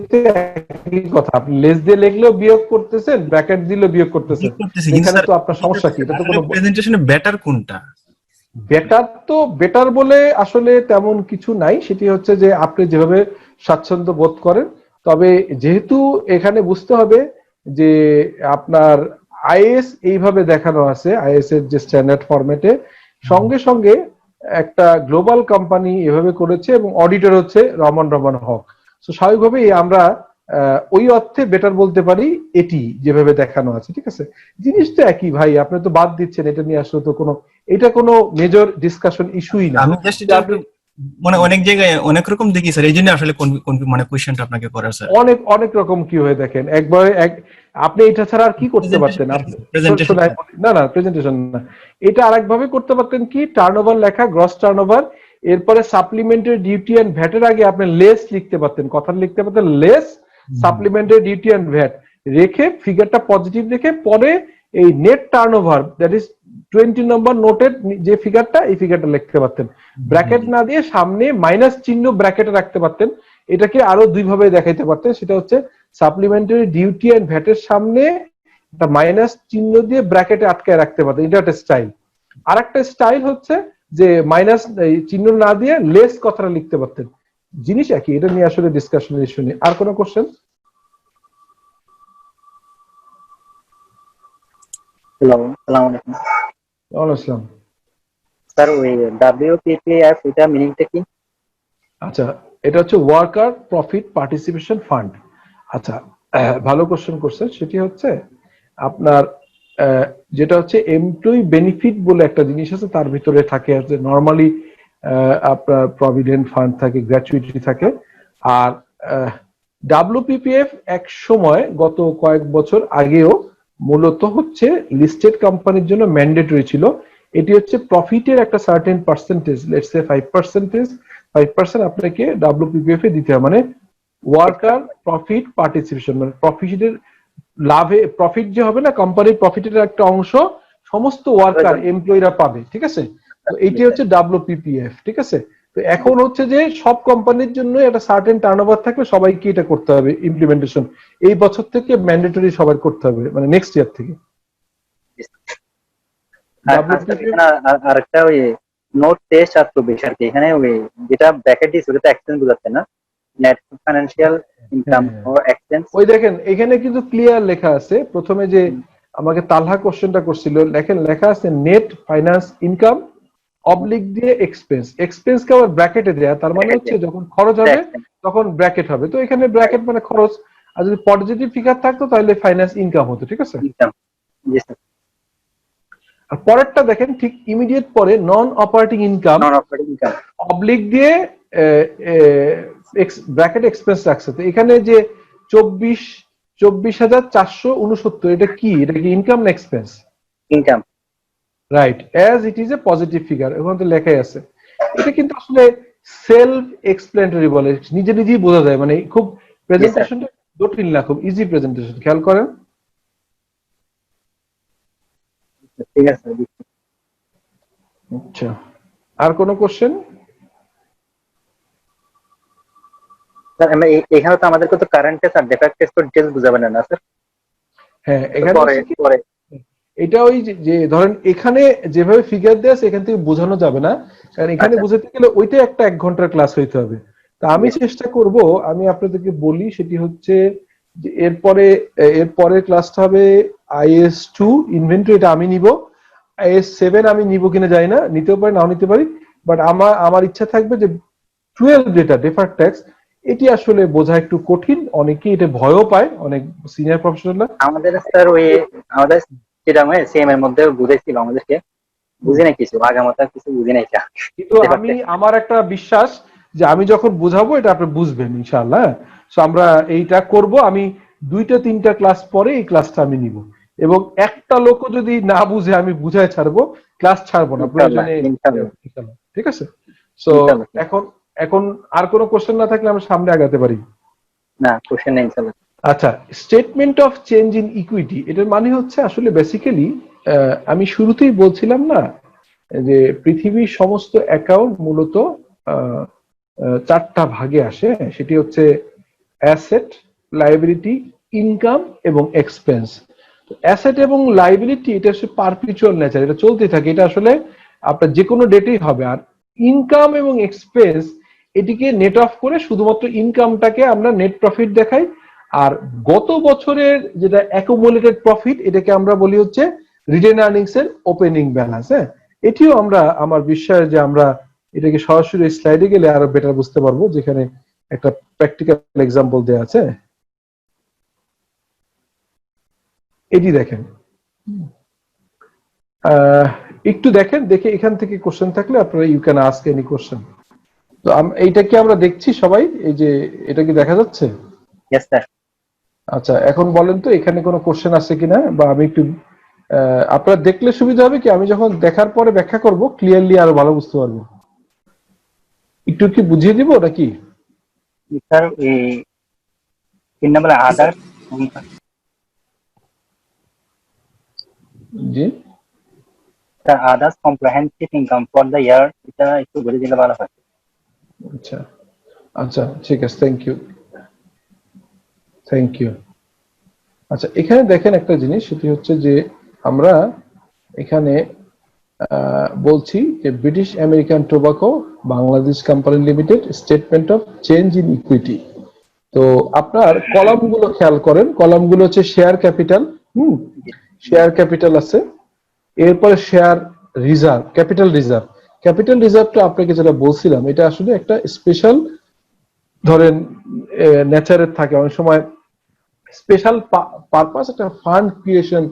একই কথা, আপনি লেস দিয়ে লিখলেও বিয়োগ করতেছেন, ব্র্যাকেট দিলেও বিয়োগ করতেছেন,
করতেছি কিন্তু
এখানে
স্যার
তো আপনার সমস্যা কি? এটা তো কোনো
প্রেজেন্টেশনে বেটার কোনটা?
বেটার, তো বেটার বলে আসলে তেমন কিছু নাই, সেটি হচ্ছে যে আপনি যেভাবে স্বাচ্ছন্দ্য বোধ করেন। তবে যেহেতু এখানে বুঝতে হবে যে আপনার আইএস এইভাবে দেখানো আছে, আইএস এর যে স্ট্যান্ডার্ড ফরম্যাটে, সঙ্গে সঙ্গে একটা গ্লোবাল কোম্পানি এভাবে করেছে এবং অডিটর হচ্ছে রমন হক। তো স্বাভাবিকভাবেই আমরা ওই অর্থে বেটার বলতে পারি এটি যেভাবে দেখানো আছে, ঠিক আছে। জিনিসটা একই ভাই, আপনি তো বাদ দিচ্ছেন, এটা নিয়ে আসলে তো কোনো, এটা কোনো মেজর ডিসকাশন ইস্যুই না।
আমি জাস্ট এটা মানে অনেক জায়গায় অনেক রকম দেখি স্যার, এই জন্য আসলে মানে কোয়েশ্চেনটা আপনাকে করা স্যার।
অনেক অনেক রকম কি হয়ে দেখেন একবারে আপনি এটা ছাড়া আর কি করতে পারতেন আপনি?
প্রেজেন্টেশন
না না, প্রেজেন্টেশন না, এটা আরেকভাবে করতে পারতেন কি, টার্নওভার লেখা, গ্রস টার্নওভার, এরপরে সাপ্লিমেন্টারি ডিউটি এন্ড ভ্যাটের আগে আপনি লেস লিখতে পারতেন, কথা লিখতে পারতেন less supplementary duty and VAT রেখে ফিগারটা পজিটিভ রেখে পরে এই net turnover, that is 20 number নোটের যে ফিগারটা, এই ফিগারটা লিখতে পারতেন, ব্র্যাকেট না দিয়ে সামনে মাইনাস চিহ্ন ব্র্যাকেটে রাখতে পারতেন। এটাকে আরো দুই ভাবে দেখাইতে পারতেন, সেটা হচ্ছে সাপ্লিমেন্টারি ডিউটি এন্ড ভ্যাটের সামনে একটা মাইনাস চিহ্ন দিয়ে ব্র্যাকেটে আটকায় রাখতে পারতেন, এটা একটা স্টাইল। আর একটা স্টাইল হচ্ছে যে মাইনাস চিহ্ন না দিয়ে লেস কথাটা লিখতে পারতেন। জিনিস একই, এটা নিয়ে আসলে ডিসকাশনের ইস্যু নেই। আর কোনো কোশ্চেন?
আসসালামু আলাইকুম
ওয়ালাইকুম।
স্যার। ওই WPPF এটা মিনিংটা কি?
আচ্ছা, এটা হচ্ছে ওয়ার্কার প্রফিট পার্টিসিপেশন ফান্ড। আচ্ছা, ভালো কোশ্চেন করছেন। সেটি হচ্ছে আপনার যেটা হচ্ছে এমপ্লয়ি বেনিফিট বলে একটা জিনিস আছে, তার ভিতরে থাকে যে নর্মালি আপনার প্রভিডেন্ট ফান্ড থাকে, গ্র্যাচুইটি থাকে। আর WPPF এক সময় গত কয়েক বছর আগেও মূলত হচ্ছে লিস্টেড কোম্পানির জন্য ম্যান্ডেটরি ছিল। এটি হচ্ছে প্রফিটের একটা সার্টেন পার্সেন্টেজ, লেটস সে 5% আপনাকে WPPF এ দিতে হবে, মানে ওয়ার্কার প্রফিট পার্টিসিপেশন, মানে প্রফিটের লাভে, প্রফিট যে হবে না কোম্পানির প্রফিটের একটা অংশ সমস্ত ওয়ার্কার এমপ্লয়িরা পাবে, ঠিক আছে। তো এইটি হচ্ছে WPPF, ঠিক আছে। তো এখন হচ্ছে যে সব কোম্পানির জন্য একটা সার্টেন টার্নওভার থাকলে সবাইকে এটা করতে হবে ইমপ্লিমেন্টেশন, এই বছর থেকে ম্যান্ডেটরি সবাই করতে হবে, মানে নেক্সট ইয়ার থেকে।
আরেকটা ওই নোট 23 আর 24 আর কি, এখানে ওই যেটা ব্র্যাকেট দিয়েছে ওটা তো এক্সপেন্স বোঝাচ্ছে না, নেট ফাইন্যান্সিয়াল ইনকাম ও এক্সপেন্স।
ওই দেখেন এখানে কিন্তু ক্লিয়ার লেখা আছে, প্রথমে যে আমাকে তালহা কোশ্চেনটা করছিল, লেখেন লেখা আছে নেট ফাইন্যান্স ইনকাম অবলিক দিয়ে এক্সপেন্স, এক্সপেন্সকে আবার ব্র্যাকেটে দেয়া, তার মানে হচ্ছে যখন খরচ হবে তখন ব্র্যাকেট হবে। তো এখানে ব্র্যাকেট মানে খরচ, আর যদি পজিটিভ ফিগার থাকতো তাহলে ফাইন্যান্স ইনকাম হতো, ঠিক আছে। আর পরেরটা দেখেন ঠিক ইমিডিয়েট পরে নন অপারেটিং ইনকাম অবলিক দিয়ে ব্র্যাকেট এক্সপেন্স রাখছে। তো এখানে যে 24,469, এটা কি, এটা কি ইনকাম না expense?
Income,
right, as it is A positive figure, ওখানে তো লেখাই আছে। এটা কিন্তু আসলে সেলফ এক্সপ্লেনেটরি বলে, নিজে নিজেই বোঝা যায়, মানে খুব প্রেজেন্টেশনটা জটিল না, খুব ইজি প্রেজেন্টেশন, খেয়াল করেন।
ঠিক আছে।
আচ্ছা, আর কোনো কোশ্চেন?
এখানে তো আমাদেরকে তো কারেন্ট টেস্ট আর ডেফেক্ট টেস্ট ডিটেইলস বুঝাবেন না স্যার?
হ্যাঁ, এখানে
পরে
এটা ওই যে ধরেন এখানে যেভাবে ফিগার দেয়া আছে এখান থেকে বোঝানো যাবে না, কারণ এখানে বোঝাতে গেলে ওইটা একটা 1 ঘন্টার ক্লাস হইতে হবে। তা আমি চেষ্টা করব, আমি আপনাদেরকে বলি, সেটি হচ্ছে যে এরপরে ক্লাসটা হবে IS2 ইনভেন্টরি, এটা আমি নিব। IS7 আমি নিব কিনা জানি না, নিতেও পারি নাও নিতে পারি, বাট আমার ইচ্ছা থাকবে যে 12 ডেটা ডেফার্ড ট্যাক্স, এটি আসলে বোঝা একটু কঠিন, অনেকেই এটা ভয়ও পায়, অনেক সিনিয়র প্রফেশনালরা।
আমাদের স্যার ওই আমাদের যেটা সিএম এর মধ্যে বুঝাইছিল আমাদেরকে, বুঝি না কিছু, আগামাতা কিছু বুঝি নাই।
কিন্তু আমার একটা বিশ্বাস যে আমি যখন বুঝাবো এটা আপনি বুঝবেন ইনশাআল্লাহ। সো আমরা এইটা করব, আমি 2-3টা ক্লাস পরে এই ক্লাসটা আমি নিব, এবং একটা লোকও যদি না বুঝে আমি বুঝায় ছাড়বো, ক্লাস ছাড়বো না প্রয়োজনে, ঠিক আছে। সো এখন আর কোনো কোশ্চেন না থাকলে আমরা সামনে আগাতে পারি।
না, কোশ্চেন নেই ইনশাআল্লাহ।
আচ্ছা, statement of change in equity, এটার মানে হচ্ছে আসলে বেসিক্যালি আমি শুরুতেই বলছিলাম না যে পৃথিবীর সমস্ত অ্যাকাউন্ট মূলত চারটা ভাগে আসে, সেটি হচ্ছে অ্যাসেট, লাইবিলিটি, ইনকাম এবং এক্সপেন্স। অ্যাসেট এবং লাইবিলিটি এটা হচ্ছে পারপিচুয়াল নেচার, এটা চলতে থাকে, এটা আসলে আপনার যে কোনো ডেটেই হবে। আর ইনকাম এবং এক্সপেন্স এটিকে নেট অফ করে শুধুমাত্র ইনকামটাকে আমরা নেট প্রফিট দেখাই, আর গত বছরের যেটা অ্যাকুমুলেটেড প্রফিট এটাকে আমরা বলি হচ্ছে রিটেন আর্নিংস এর ওপেনিং ব্যালেন্স। হ্যাঁ, এটিও আমরা, আমার বিশ্বাস যে আমরা এটাকে সরাসরি স্লাইডে গেলে আরো বেটার বুঝতে পারবো, যেখানে একটা প্র্যাকটিক্যাল এক্সাম্পল দেওয়া আছে। এটি দেখেন, একটু দেখেন, দেখে এখান থেকে কোশ্চেন থাকলে আপনারা you can ask any question. তো এইটা কি আমরা দেখছি সবাই? এই যে এটা কি দেখা যাচ্ছে?
Yes sir.
আচ্ছা, এখন বলেন তো এখানে কোনো কোশ্চেন আছে কিনা, বা আমি একটু আপনারা দেখলে সুবিধা হবে কি আমি যখন দেখার পরে ব্যাখ্যা করব ক্লিয়ারলি আরো ভালো বুঝতে পারবো। একটু কি বুঝিয়ে দিব নাকি?
স্যার এই 3 নম্বরে others,
G
sir others comprehensive income for the year, এটা একটু বলে দিলে ভালো হয়।
আচ্ছা আচ্ছা, ঠিক আছে, থ্যাংক ইউ। আচ্ছা, এখানে দেখেন একটা জিনিস, সেটি হচ্ছে যে আমরা এখানে বলছি যে British American Tobacco Bangladesh company limited statement of change in equity. তো আপনার কলামগুলো খেয়াল করেন, কলামগুলো হচ্ছে শেয়ার ক্যাপিটাল, শেয়ার ক্যাপিটাল আছে, এরপরে share reserve, capital reserve. Capital রিজার্ভটা আপনাকে যেটা বলছিলাম, এটা আসলে একটা স্পেশাল ধরেন নেচারের থাকে, অনেক সময় স্পেশাল পারপাস, একটা ফান্ড ক্রিয়েশন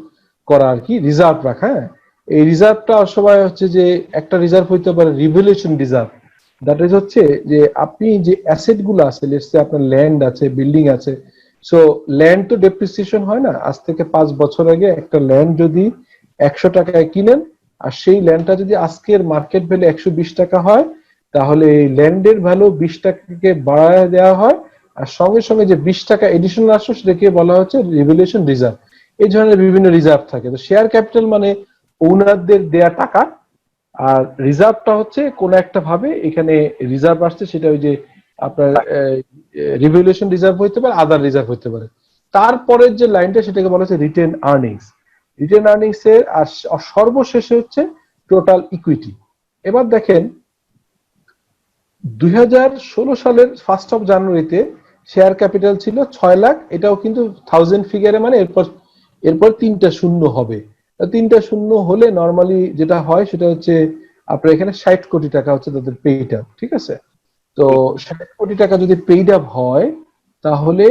করা আর কি, রিজার্ভ রাখা। হ্যাঁ, এই রিজার্ভটা সবাই হচ্ছে যে একটা রিজার্ভ হইতে পারে রিভ্যালুয়েশন রিজার্ভ, দ্যাট ইজ হচ্ছে যে আপনি যে অ্যাসেট গুলো আছে, লেটস সে আপনার ল্যান্ড আছে, বিল্ডিং আছে, সো ল্যান্ড তো ডেপ্রিসিয়েশন হয় না। আজ থেকে 5 বছর আগে একটা ল্যান্ড যদি 100 টাকায় কিনেন, আর সেই ল্যান্ডটা যদি আজকের মার্কেট ভ্যালু 120 টাকা হয়, তাহলে এই ল্যান্ডের ভ্যালু 20 টাকাকে বাড়ায় দেওয়া হয়, আর সঙ্গে সঙ্গে যে 20 টাকা এডিশনাল আসে সেটাকে বলা হচ্ছে রিভ্যালুয়েশন রিজার্ভ। এই ধরনের বিভিন্ন রিজার্ভ থাকে। তো শেয়ার ক্যাপিটাল মানে ওনারদের দেয়া টাকা, আর রিজার্ভটা হচ্ছে কোন একটা ভাবে এখানে রিজার্ভ আসছে, সেটা ওই যে আপনার রিভ্যালুয়েশন রিজার্ভ হইতে পারে, আদার রিজার্ভ হইতে পারে। তারপরের যে লাইনটা সেটাকে বলা হচ্ছে রিটেন আর্নিংস। রিটেন আর্নিংস এর আর সর্বশেষে হচ্ছে টোটাল ইকুইটি। এবার দেখেন 2016 সালের 1 জানুয়ারিতে শেয়ার ক্যাপিটাল ছিল 6 লাখ, এটাও কিন্তু 1000 ফিগারে, মানে এরপর 3টা শূন্য হবে। 3টা শূন্য হলে নরমালি যেটা হয় সেটা হচ্ছে আপনার এখানে 60 কোটি টাকা হচ্ছে তাদের পেইড আপ, ঠিক আছে? তো 60 কোটি টাকা যদি পেইড আপ হয়, তাহলে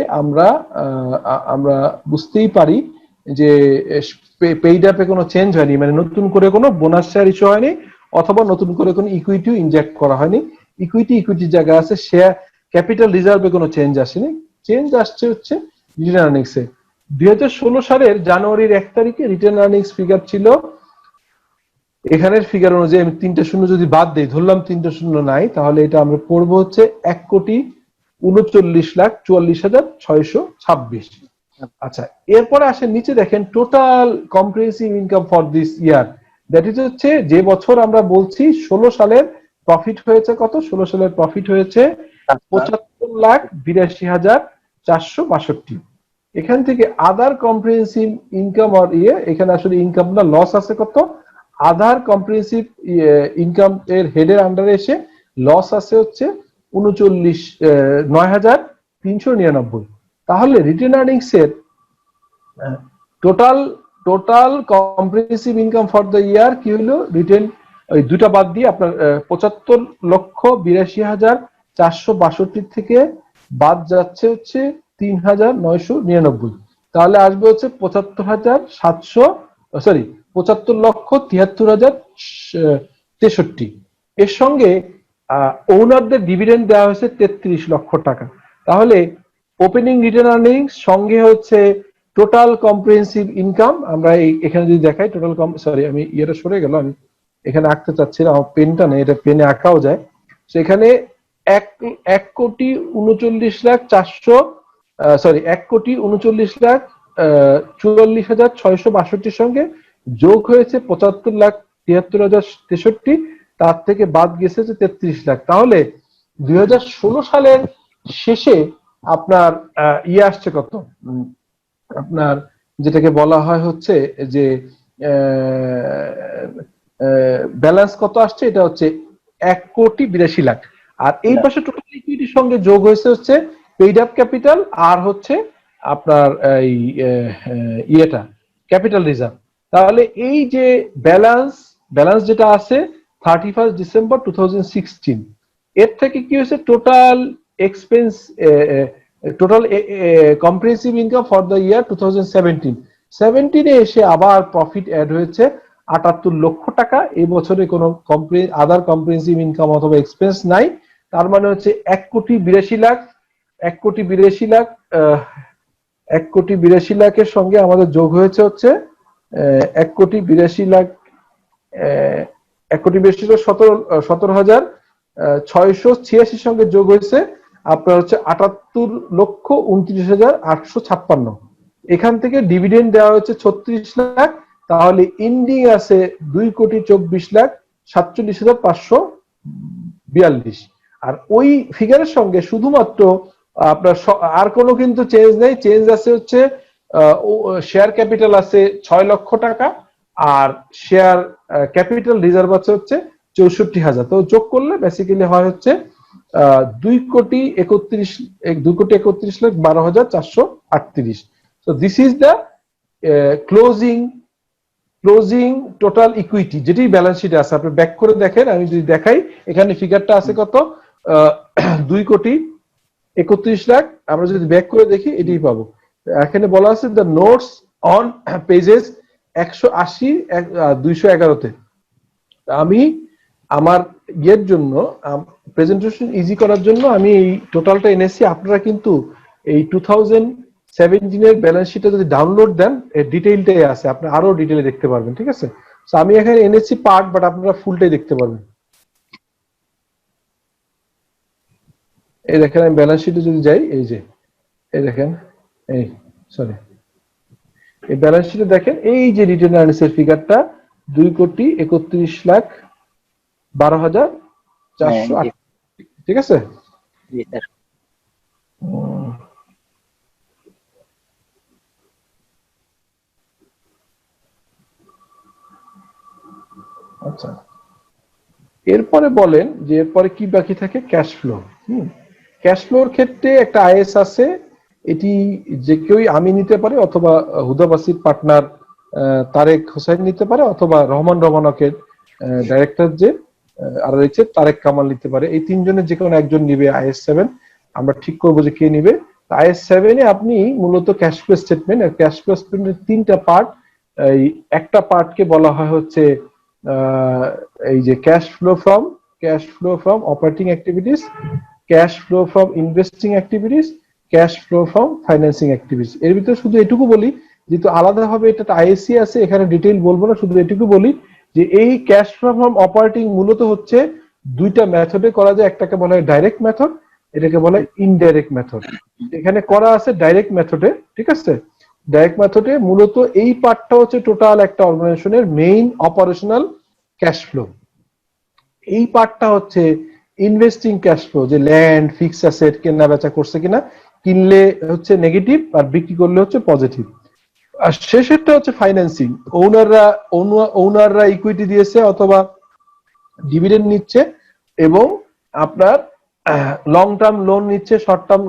আমরা বুঝতেই পারি যে পেইড আপে কোনো চেঞ্জ হয়নি, মানে নতুন করে কোনো বোনাস শেয়ার ইস্যু হয়নি, অথবা নতুন করে কোনো ইকুইটিও ইনজেক্ট করা হয়নি। ইকুইটি জায়গা আছে, শেয়ার ক্যাপিটাল রিজার্ভে কোনো চেঞ্জ আসেনি। চেঞ্জ আসছে হচ্ছে রিটেন আর্নিংস এ। 2016 সালের জানুয়ারির 1 তারিখে রিটেন আর্নিংস ফিগার ছিল, এখানের ফিগার অনুযায়ী আমি 3টা শূন্য যদি বাদ দেই, ধরলাম 3টা শূন্য নাই, তাহলে এটা আমরা পড়বো হচ্ছে 1,39,44,626। আচ্ছা, এরপরে আসেন নিচে দেখেন total comprehensive income for this year, that is হচ্ছে যে বছর আমরা বলছি 16 সালের প্রফিট হয়েছে কত? 16 সালের প্রফিট হয়েছে 75,82,462। এখান থেকে আদার কম্প্রিহেনসিভ ইনকাম আর এখানে আসলে ইনকাম না, লস আছে কত? আদার কম্প্রিহেনসিভ ইনকাম এর হেডের আন্ডারে এসে লস আছে হচ্ছে 9,399। তাহলে রিটেন আর্নিংস এর total comprehensive income for the year কি হলো? রিটেন ওই দুটা বাদ দিয়ে আপনার 75,82,462 থেকে বাদ যাচ্ছে হচ্ছে 3,999, তাহলে আসবে হচ্ছে 75,73,63,063। এর সঙ্গে ওনারদের ডিভিডেন্ড দেওয়া হয়েছে 33 লক্ষ টাকা। তাহলে ওপেনিং রিটেন আর্নিংস সঙ্গে হচ্ছে টোটাল কম্প্রিহেনসিভ ইনকাম, আমরা এখানে যদি দেখাই টোটাল সরি আমি ইয়েটা সরে গেল, আমি এখানে আঁকতে চাচ্ছি না, আমার পেনটা নেই, এটা পেনে আঁকাও যায়। সেখানে 1,39,44,662 সঙ্গে যোগ হয়েছে 75,73,63, তার থেকে বাদ গেছে যে 33 লাখ। তাহলে 2016 সালের শেষে আপনার ইয়ে আসছে কত, আপনার যেটাকে বলা হয় হচ্ছে যে ব্যালেন্স কত আসছে, এটা হচ্ছে 1,82,00,000। আর এই পাশে টোটাল ইকুইটির সঙ্গে যোগ হয়েছে হচ্ছে পেইড আপ ক্যাপিটাল আর হচ্ছে আপনার এই ইয়েটা ক্যাপিটাল রিজার্ভ। তাহলে এই যে ব্যালেন্স যেটা আছে 31 ডিসেম্বর 2016, এর থেকে কি হয়েছে total expense, total comprehensive income for the year 2017 এসে আবার প্রফিট অ্যাড হয়েছে 78 লক্ষ টাকা। এই বছরে কোনো আদার কম্প্রিহেন্সিভ ইনকাম অথবা এক্সপেন্স নাই। তার মানে হচ্ছে 1,82,00,000, 1,82,00,000, 1,82,00,000-এর সঙ্গে আমাদের যোগ হয়েছে হচ্ছে 1,82,00,000, 1,82,00,000 সঙ্গে যোগ হয়েছে আপনার হচ্ছে 78,29,856। এখান থেকে ডিভিডেন্ড দেওয়া হচ্ছে 36 লাখ। তাহলে ইন্ডিং আছে 2,24,47,542। আর ওই ফিগারের সঙ্গে শুধুমাত্র আপনার আর কোনো কিন্তু চেঞ্জ নেই। চেঞ্জ আছে হচ্ছে শেয়ার ক্যাপিটাল আছে 6 লক্ষ টাকা, আর শেয়ার ক্যাপিটাল রিজার্ভ আছে হচ্ছে 64,000। তো যোগ করলে বেসিক্যালি হয় হচ্ছে 2,31,12,438। So this is the closing total equity, যেটি ব্যালেন্স শিটে আছে। আপনি ব্যাক করে দেখেন, আমি যদি দেখাই এখানে ফিগারটা আছে কত, 2,31,00,000। আমরা যদি ব্যাক করে দেখি এটাই পাবো। এখানে বলা আছে দ্য নোটস অন পেজেস 180, 211-তে। আমি আমার ইয়ের জন্য প্রেজেন্টেশন ইজি করার জন্য আমি এই টোটালটা এনেছি। আপনারা কিন্তু এই 2017-এর ব্যালেন্স শিটটা যদি ডাউনলোড দেন ডিটেইলটাই আছে, আপনি আরো ডিটেইলে দেখতে পারবেন। ঠিক আছে, তো আমি এখানে এনেছি পার্ট, বাট আপনারা ফুলটাই দেখতে পারবেন। এই দেখেন আমি ব্যালেন্স শিটে যদি যাই, এই যে এই দেখেন, এই সরি, এই ব্যালেন্স শিটে দেখেন এই যে রিটার্ন আর্নিংস এর ফিগারটা 2,31,12,408। ঠিক আছে, আচ্ছা। এরপরে বলেন যে এরপরে কি বাকি থাকে, ক্যাশ ফ্লো। ক্যাশ ফ্লোর ক্ষেত্রে একটা আইএস আছে, এটি যে কেউই আমি নিতে পারে, অথবা হুদাবাসীর পার্টনার তারেক হোসেন নিতে পারে, অথবা রহমান রহমানকের ডাইরেক্টর যে আর রয়েছে তারেক কামাল নিতে পারে। এই তিনজনের যে কোনো একজন নিবে আইএস 7। আমরা ঠিক করবো যে কে নিবে। আইএস 7-এ আপনি মূলত ক্যাশ ফ্লো স্টেটমেন্ট, আর ক্যাশ ফ্লো স্টেটমেন্টের 3টা পার্ট। এই একটা পার্টকে বলা হয় হচ্ছে এই যে cash flow from operating activities, cash flow from investing activities, cash flow from financing activities. এর ভিতরে শুধু এটুকু বলি, যেহেতু আলাদাভাবে এটা আইএসসি আছে, এখানে ডিটেইল বলবো না, শুধু এটুকু বলি যে এই ক্যাশ ফ্লো ফ্রম অপারেটিং মূলত হচ্ছে দুইটা মেথডে করা যায়। একটাকে বলা হয় ডাইরেক্ট মেথড, এটাকে বলা হয় ইনডাইরেক্ট মেথড। এখানে করা আছে ডাইরেক্ট মেথডে। ঠিক আছে, ডাইরেক্ট মেথডে মূলত এই পার্টটা হচ্ছে টোটাল একটা অর্গানাইজেশনের মেইন অপারেশনাল ক্যাশ ফ্লো। এই পার্টটা হচ্ছে ইনভেস্টিং ক্যাশ ফ্লো, যে ল্যান্ড ফিক্স অ্যাসেট কেনা বেচা করছে কিনা, কিনলে হচ্ছে নেগেটিভ আর বিক্রি করলে হচ্ছে পজিটিভ। আর শেষেরটা হচ্ছে ফাইন্যান্সিং, ওনাররা ইকুইটি দিয়েছে অথবা ডিভিডেন্ড নিচ্ছে, এবং আপনার লং টার্ম লোন নিচ্ছে, শর্ট টার্ম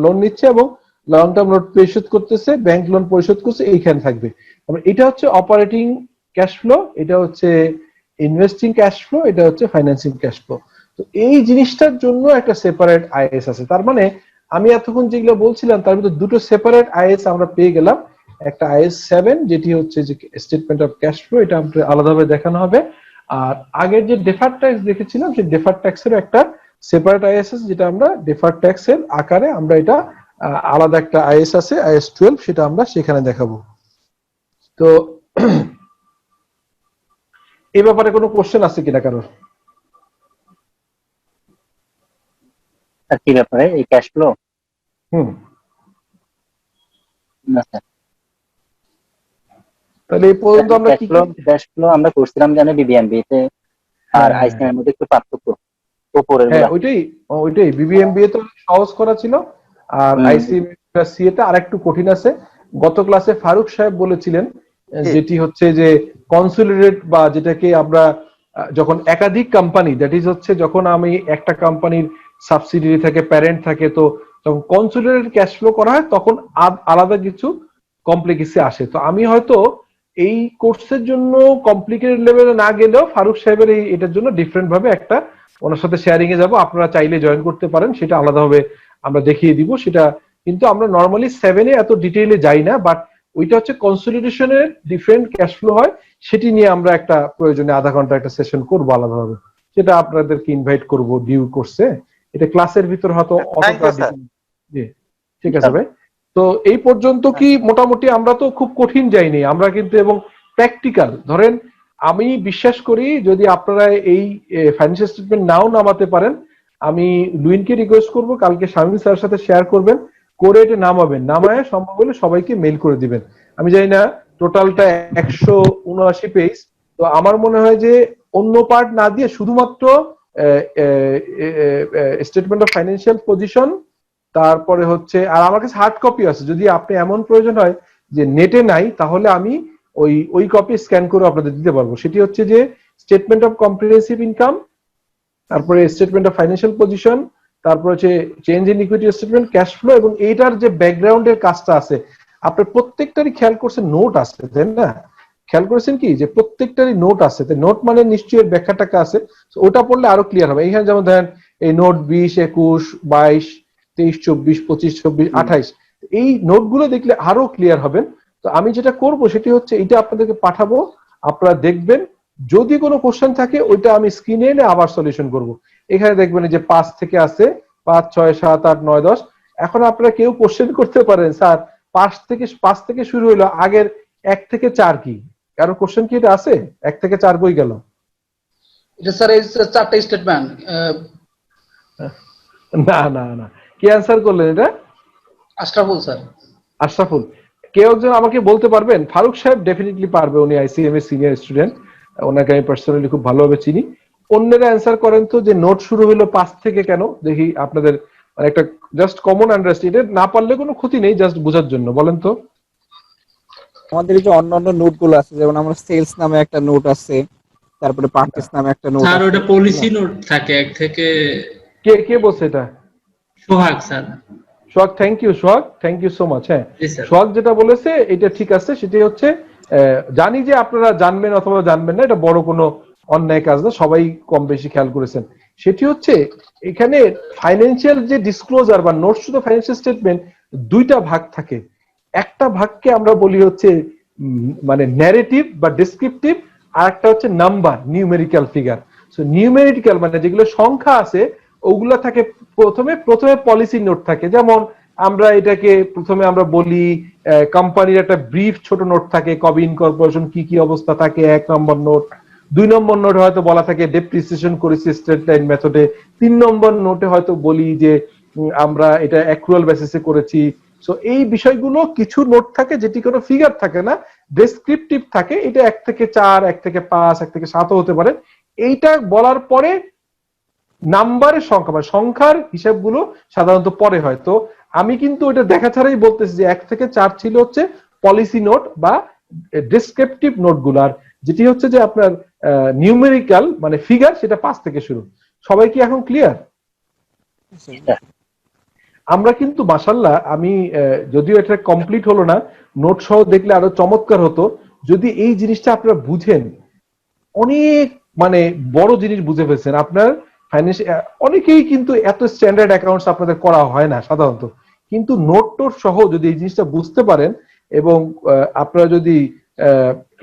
লোন নিচ্ছে, এবং লং টার্ম লোন পরিশোধ করতেছে, ব্যাংক লোন পরিশোধ করছে, এইখানে থাকবে। এটা হচ্ছে অপারেটিং ক্যাশ ফ্লো, এটা হচ্ছে ইনভেস্টিং ক্যাশ ফ্লো, এটা হচ্ছে ফাইন্যান্সিং ক্যাশ ফ্লো। তো এই জিনিসটার জন্য একটা সেপারেট আইএস আছে। তার মানে আমি এতক্ষণ যেগুলো বলছিলাম তার ভিতরে দুটো সেপারেট আইএস আমরা পেয়ে গেলাম। একটা আইএস 7 যেটি হচ্ছে যে স্টেটমেন্ট অফ ক্যাশ ফ্লো, এটা আমাদের আলাদাভাবে দেখানো হবে। আর আগের যে ডেফার্ড ট্যাক্স দেখেছিলাম, সেই ডেফার্ড ট্যাক্সের একটা সেপারেট আইএস আছে, যেটা আমরা ডেফার্ড ট্যাক্সের আকারে আমরা এটা আলাদা একটা আইএস আছে, আইএস 12, সেটা আমরা সেখানে দেখাবো। তো এই ব্যাপারে কোনো কোশ্চেন আছে কিনা কারোর?
কি ব্যাপারে এই ক্যাশ ফ্লো?
তাহলে তাহলে এই পর্যন্ত আমরা কি কি
ক্যাশ ফ্লো আমরা করছিলাম জানি বিবিএমবি তে, আর
হ্যাঁ
আইসিএম এর মধ্যে একটু পার্থক্য উপরের
হ্যাঁ
গুলা।
ওইটাই বিবিএমবিএ তো সহজ করা ছিল, আর
হুম,
আইসিএসসিএ তে আরেকটু কঠিন আছে। গত ক্লাসে ফারুক সাহেব বলেছিলেন
জি,
যেটি হচ্ছে যে কনসোলিডেট, বা যেটাকে আমরা যখন একাধিক কোম্পানি, দ্যাট ইজ হচ্ছে যখন আমি একটা কোম্পানির সাবসিডিয়ারি থাকে, প্যারেন্ট থাকে, তো যখন কনসোলিডেটেড ক্যাশ ফ্লো করা হয় তখন আলাদা কিছু কমপ্লেক্সি আসে। তো আমি হয়তো এই কোর্সের জন্য কমপ্লিকেটেড লেভেলে না গেলেও ফারুক সাহেবের এটার জন্য ডিফারেন্ট ভাবে একটা ওনার সাথে শেয়ারিং এ যাবো, আপনারা চাইলে জয়েন করতে পারেন, সেটা আলাদাভাবে আমরা দেখিয়ে দিব সেটা। কিন্তু আমরা নর্মালি 7 এ এত ডিটেইলে যাই না, বাট ওইটা হচ্ছে কনসোলিডেশনের ডিফারেন্ট ক্যাশ ফ্লো হয়, সেটি নিয়ে আমরা একটা প্রয়োজনে আধা ঘন্টা একটা সেশন করবো আলাদাভাবে, সেটা আপনাদেরকে ইনভাইট করব ডিউ কোর্সে। এটা ক্লাসের ভিতর হয়তো
থ্যাংক
অতটা
ইউ স্যার।
জি, ঠিক আছে ভাই। তো এই পর্যন্ত কি মোটামুটি আমরা তো খুব কঠিন যাইনি আমরা কিন্তু, এবং প্র্যাকটিক্যাল ধরেন আমি বিশ্বাস করি যদি আপনারা এই ফাইন্যান্সিয়াল স্টেটমেন্ট নাও নামাতে পারেন, আমি লুইনকে রিকোয়েস্ট করব কালকে শামিম স্যারের সাথে শেয়ার করবেন, করে এটা নামাবেন, নামায় সম্ভব হলে সবাইকে মেইল করে দিবেন। আমি জানি না টোটালটা 179 পেজ, তো আমার মনে হয় যে অন্য পার্ট না দিয়ে শুধুমাত্র স্টেটমেন্ট অফ ফাইন্যান্সিয়াল পজিশন, তারপরে হচ্ছে, আর আমার কাছে হার্ড কপি আছে, যদি আপনি এমন প্রয়োজন হয় যে নেটে নাই, তাহলে আমি ওই কপি স্ক্যান করে আপনাদের দিতে পারবো। সেটি হচ্ছে যে স্টেটমেন্ট অফ কম্প্রিহেনসিভ ইনকাম, তারপরে স্টেটমেন্ট অফ ফাইন্যান্সিয়াল পজিশন, তারপর হচ্ছে change in equity statement, cash flow, এবং এইটার যে ব্যাকগ্রাউন্ডের কাজটা আছে আপনার প্রত্যেকটারই খেয়াল করছেন নোট আছে, তাই না? খেয়াল করেছেন কি যে প্রত্যেকটারই নোট আছে, নোট মানে নিশ্চয়ই ব্যাখ্যা টাকা আছে, ওটা পড়লে আরো ক্লিয়ার হবে। এখানে যেমন ধরেন এই নোট 20, 21, 22, 23, 24, 25, 26, 28, এই নোটগুলো দেখলে আরো ক্লিয়ার হবেন। তো আমি যেটা করব সেটি হচ্ছে এটা আপনাদেরকে পাঠাবো, আপনারা দেখবেন, যদি কোনো কোশ্চেন থাকে ওইটা আমি স্ক্রিনে এনে আবার সলিউশন করব। এখানে দেখবেন যে 5 থেকে আছে 5, 6, 7, 8, 9, 10। এখন আপনারা কেউ কোশ্চেন করতে পারেন স্যার 5 থেকে শুরু হলো, আগের 1 থেকে 4 কি? কারো কোশ্চেন কি এটা আছে? 1 থেকে 4 কই গেল?
এটা স্যার এই চারটা স্টেটমেন্ট।
না না না, কি অ্যান্সার করলেন এটা?
আশরাফুল স্যার।
আশরাফুল। কেউ একজন আমাকে বলতে পারবেন? ফারুক সাহেব ডেফিনেটলি পারবে, উনি আইসিএম এর সিনিয়র স্টুডেন্ট, ওনাকে আমি পার্সোনালি খুব ভালোভাবে চিনি। অন্যরা অ্যান্সার করেন তো যে নোট শুরু হলো 5 থেকে কেন, দেখি আপনাদের মানে একটা জাস্ট কমন আন্ডারস্ট্যান্ডিং, না পারলে কোনো ক্ষতি নেই, জাস্ট বোঝার জন্য বলেন তো।
আমাদের যে অন্যান্য নোট গুলো আছে, যেমন আমরা সেলস নামে একটা নোট আছে, তারপরে পারচেস নামে একটা নোট
স্যার
আছে।
ওটা পলিসি নোট থাকে 1 থেকে।
কে কে বলছে এটা?
Sohag sir.
Sohag, thank you Sohag, thank you so much. হ্যাঁ,
জি স্যার।
সোহাগ যেটা বলেছে এটা ঠিক আছে, সেটি হচ্ছে জানি যে আপনারা জানবেন অথবা জানবেন না, এটা বড় কোনো অন্যায় কাজ না, সবাই কম বেশি খেয়াল করেছেন। সেটি হচ্ছে এখানে ফাইন্যান্সিয়াল যে ডিসক্লোজার বা notes to the financial statement, দুইটা ভাগ থাকে। একটা ভাগকে আমরা বলি হচ্ছে মানে ন্যারেটিভ বা ডেসক্রিপটিভ, আর একটা হচ্ছে number, numerical figure. So numerical মানে যেগুলো সংখ্যা আছে ওগুলা থাকে প্রথমে পলিসি নোট থাকে, যেমন আমরা এটাকে প্রথমে আমরা বলি কোম্পানির একটা ব্রিফ ছোট নোট থাকে, কবে ইনকর্পোরেশন কি কি অবস্থা থাকে, 1 নম্বর নোট। 2 নম্বর নোটে হয়তো বলা থাকে ডেপ্রিসিয়েশন করেছি স্ট্রেট লাইন মেথডে। 3 নম্বর নোটে হয়তো বলি যে আমরা এটা অ্যাক্রুয়াল বেসিসে করেছি। সো এই বিষয়গুলো কিছু নোট থাকে যেটি কোনো ফিগার থাকে না, ডেসক্রিপটিভ থাকে, এটা 1 থেকে 4, 1 থেকে 5, 1 থেকে 7 হতে পারে। এইটা বলার পরে নাম্বারের সংখ্যা মানে সংখ্যার হিসাবগুলো সাধারণত পরে হয়। তো আমি কিন্তু এটা দেখা ছাড়াই বলতেছি যে 1 থেকে 4 ছিল হচ্ছে পলিসি নোট বা ডেসক্রিপটিভ নোটগুলো, আর যেটি হচ্ছে যে আপনার নিউমেরিক্যাল মানে ফিগার, সেটা 5 থেকে শুরু। সবাই কি এখন ক্লিয়ার? আমরা কিন্তু মাশাআল্লাহ, আমি যদিও এটা কমপ্লিট হলো না, নোট সহ দেখলে আরো চমৎকার হতো যদি এই জিনিসটা আপনারা বুঝেন। অনেক মানে বড় জিনিস বুঝে ফেলছেন আপনার ফাইন্যান্সিয়াল। অনেকেই কিন্তু এত স্ট্যান্ডার্ড অ্যাকাউন্টস আপনাদের করা হয় না সাধারণত, কিন্তু নোট টোট সহ যদি এই জিনিসটা বুঝতে পারেন, এবং আপনারা যদি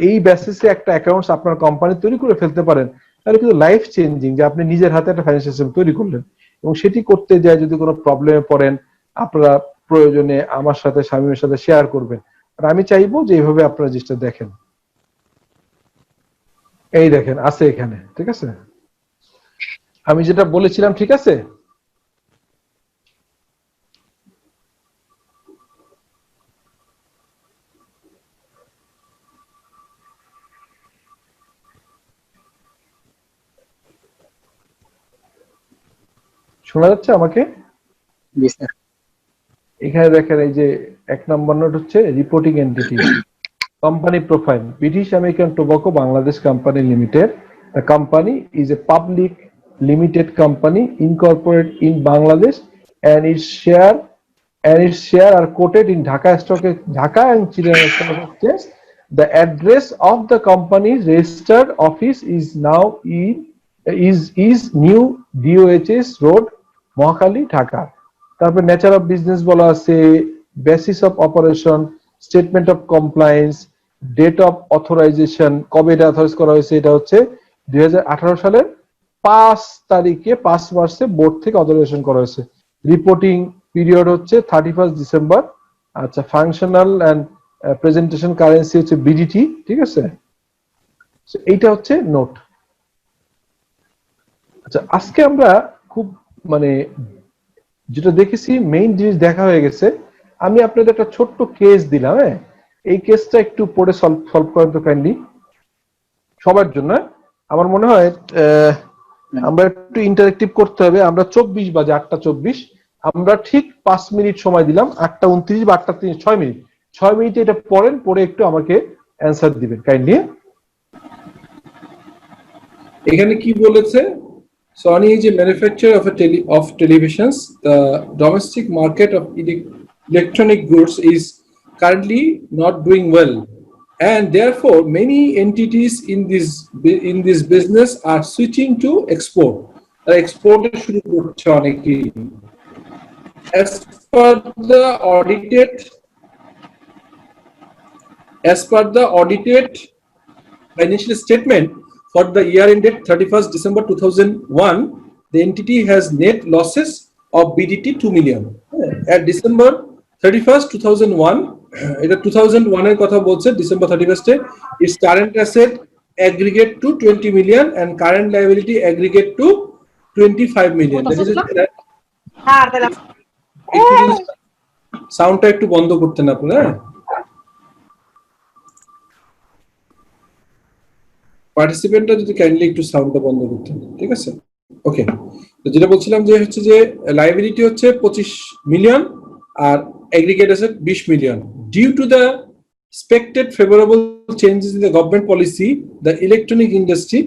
এই বেসিসে একটা অ্যাকাউন্টস আপনার কোম্পানি তৈরি করে ফেলতে পারেন, তাহলে কিন্তু লাইফ চেঞ্জিং, যে আপনি নিজের হাতে একটা ফাইন্যান্সিয়াল সিস্টেম তৈরি করলেন। এবং সেটি করতে যায় যদি কোনো প্রবলেমে পড়েন, আপনারা প্রয়োজনে আমার সাথে শামীমের সাথে শেয়ার করবেন। আর আমি চাইবো যে এইভাবে আপনারা জিনিসটা দেখেন। এই দেখেন আছে এখানে, ঠিক আছে? আমি যেটা বলেছিলাম ঠিক আছে? শোনা যাচ্ছে আমাকে?
জি স্যার।
এখানে দেখেন এই যে 1 নম্বর নোট হচ্ছে reporting entity, company profile. British American Tobacco Bangladesh Company Limited. The company is a public limited company incorporated in Bangladesh, and its share are quoted in Dhaka and Chittagong Stock Exchange. The address of the company's registered office is now is New DOHS Road, Mohakali, Dhaka. তারপর nature of business বলা আছে, basis of operation, statement of compliance, date of authorisation, কবে এটা authorize করা হয়েছে, এটা হচ্ছে 2018 সালের 5 তারিখে 5 মার্চে বোর্ড থেকে অথরাইজেশন করা হয়েছে। রিপোর্টিং পিরিয়ড হচ্ছে 31 ডিসেম্বর। আচ্ছা, ফাংশনাল এন্ড প্রেজেন্টেশন কারেন্সি হচ্ছে বিডিটি, ঠিক আছে? এইটা হচ্ছে নোট। আচ্ছা, আজকে আমরা খুব মানে যেটা দেখেছি মেইন জিনিস দেখা হয়ে গেছে। আমি আপনাদের একটা ছোট্ট কেস দিলাম, হ্যাঁ, এই কেসটা একটু পড়ে সলভ করেন তো কাইন্ডলি সবার জন্য। আমার মনে হয় আমরা একটু ইন্টারেক্টিভ করতে হবে। আমরা 24 বাজে 8:24, আমরা ঠিক 5 মিনিট সময় দিলাম, 8:29 বা 8:30, 6 মিনিট, 6 মিনিটে এটা পড়েন, পড়ে একটু আমাকে অ্যান্সার দিবেন কাইন্ডলি। এখানে কি বলেছে? Sony is a manufacturer of televisions. The domestic market of electronic goods is currently not doing well, and therefore many entities in this business are switching to export. Export শুরু করছে অনেকেই। As per the audited financial statement for the year ended 31st December 2001, the entity has net losses of BDT 2 million. At December 31st, 2001, এটা 2001 এর কথা বলছে, December 31st its current asset aggregate to 20 million and current liability aggregate to 25 million. That is সাউন্ডটা একটু বন্ধ করতেন আপনারা, পার্টিসিপেন্টরা যদি কাইন্ডলি একটু সাউন্ডটা বন্ধ করতেন, ঠিক আছে? ওকে, তো যেটা বলছিলাম যে হচ্ছে যে লায়াবিলিটি হচ্ছে 25 মিলিয়ন আর aggregate asset 20 million. Due to the expected favorable changes in the government policy, the electronic industry,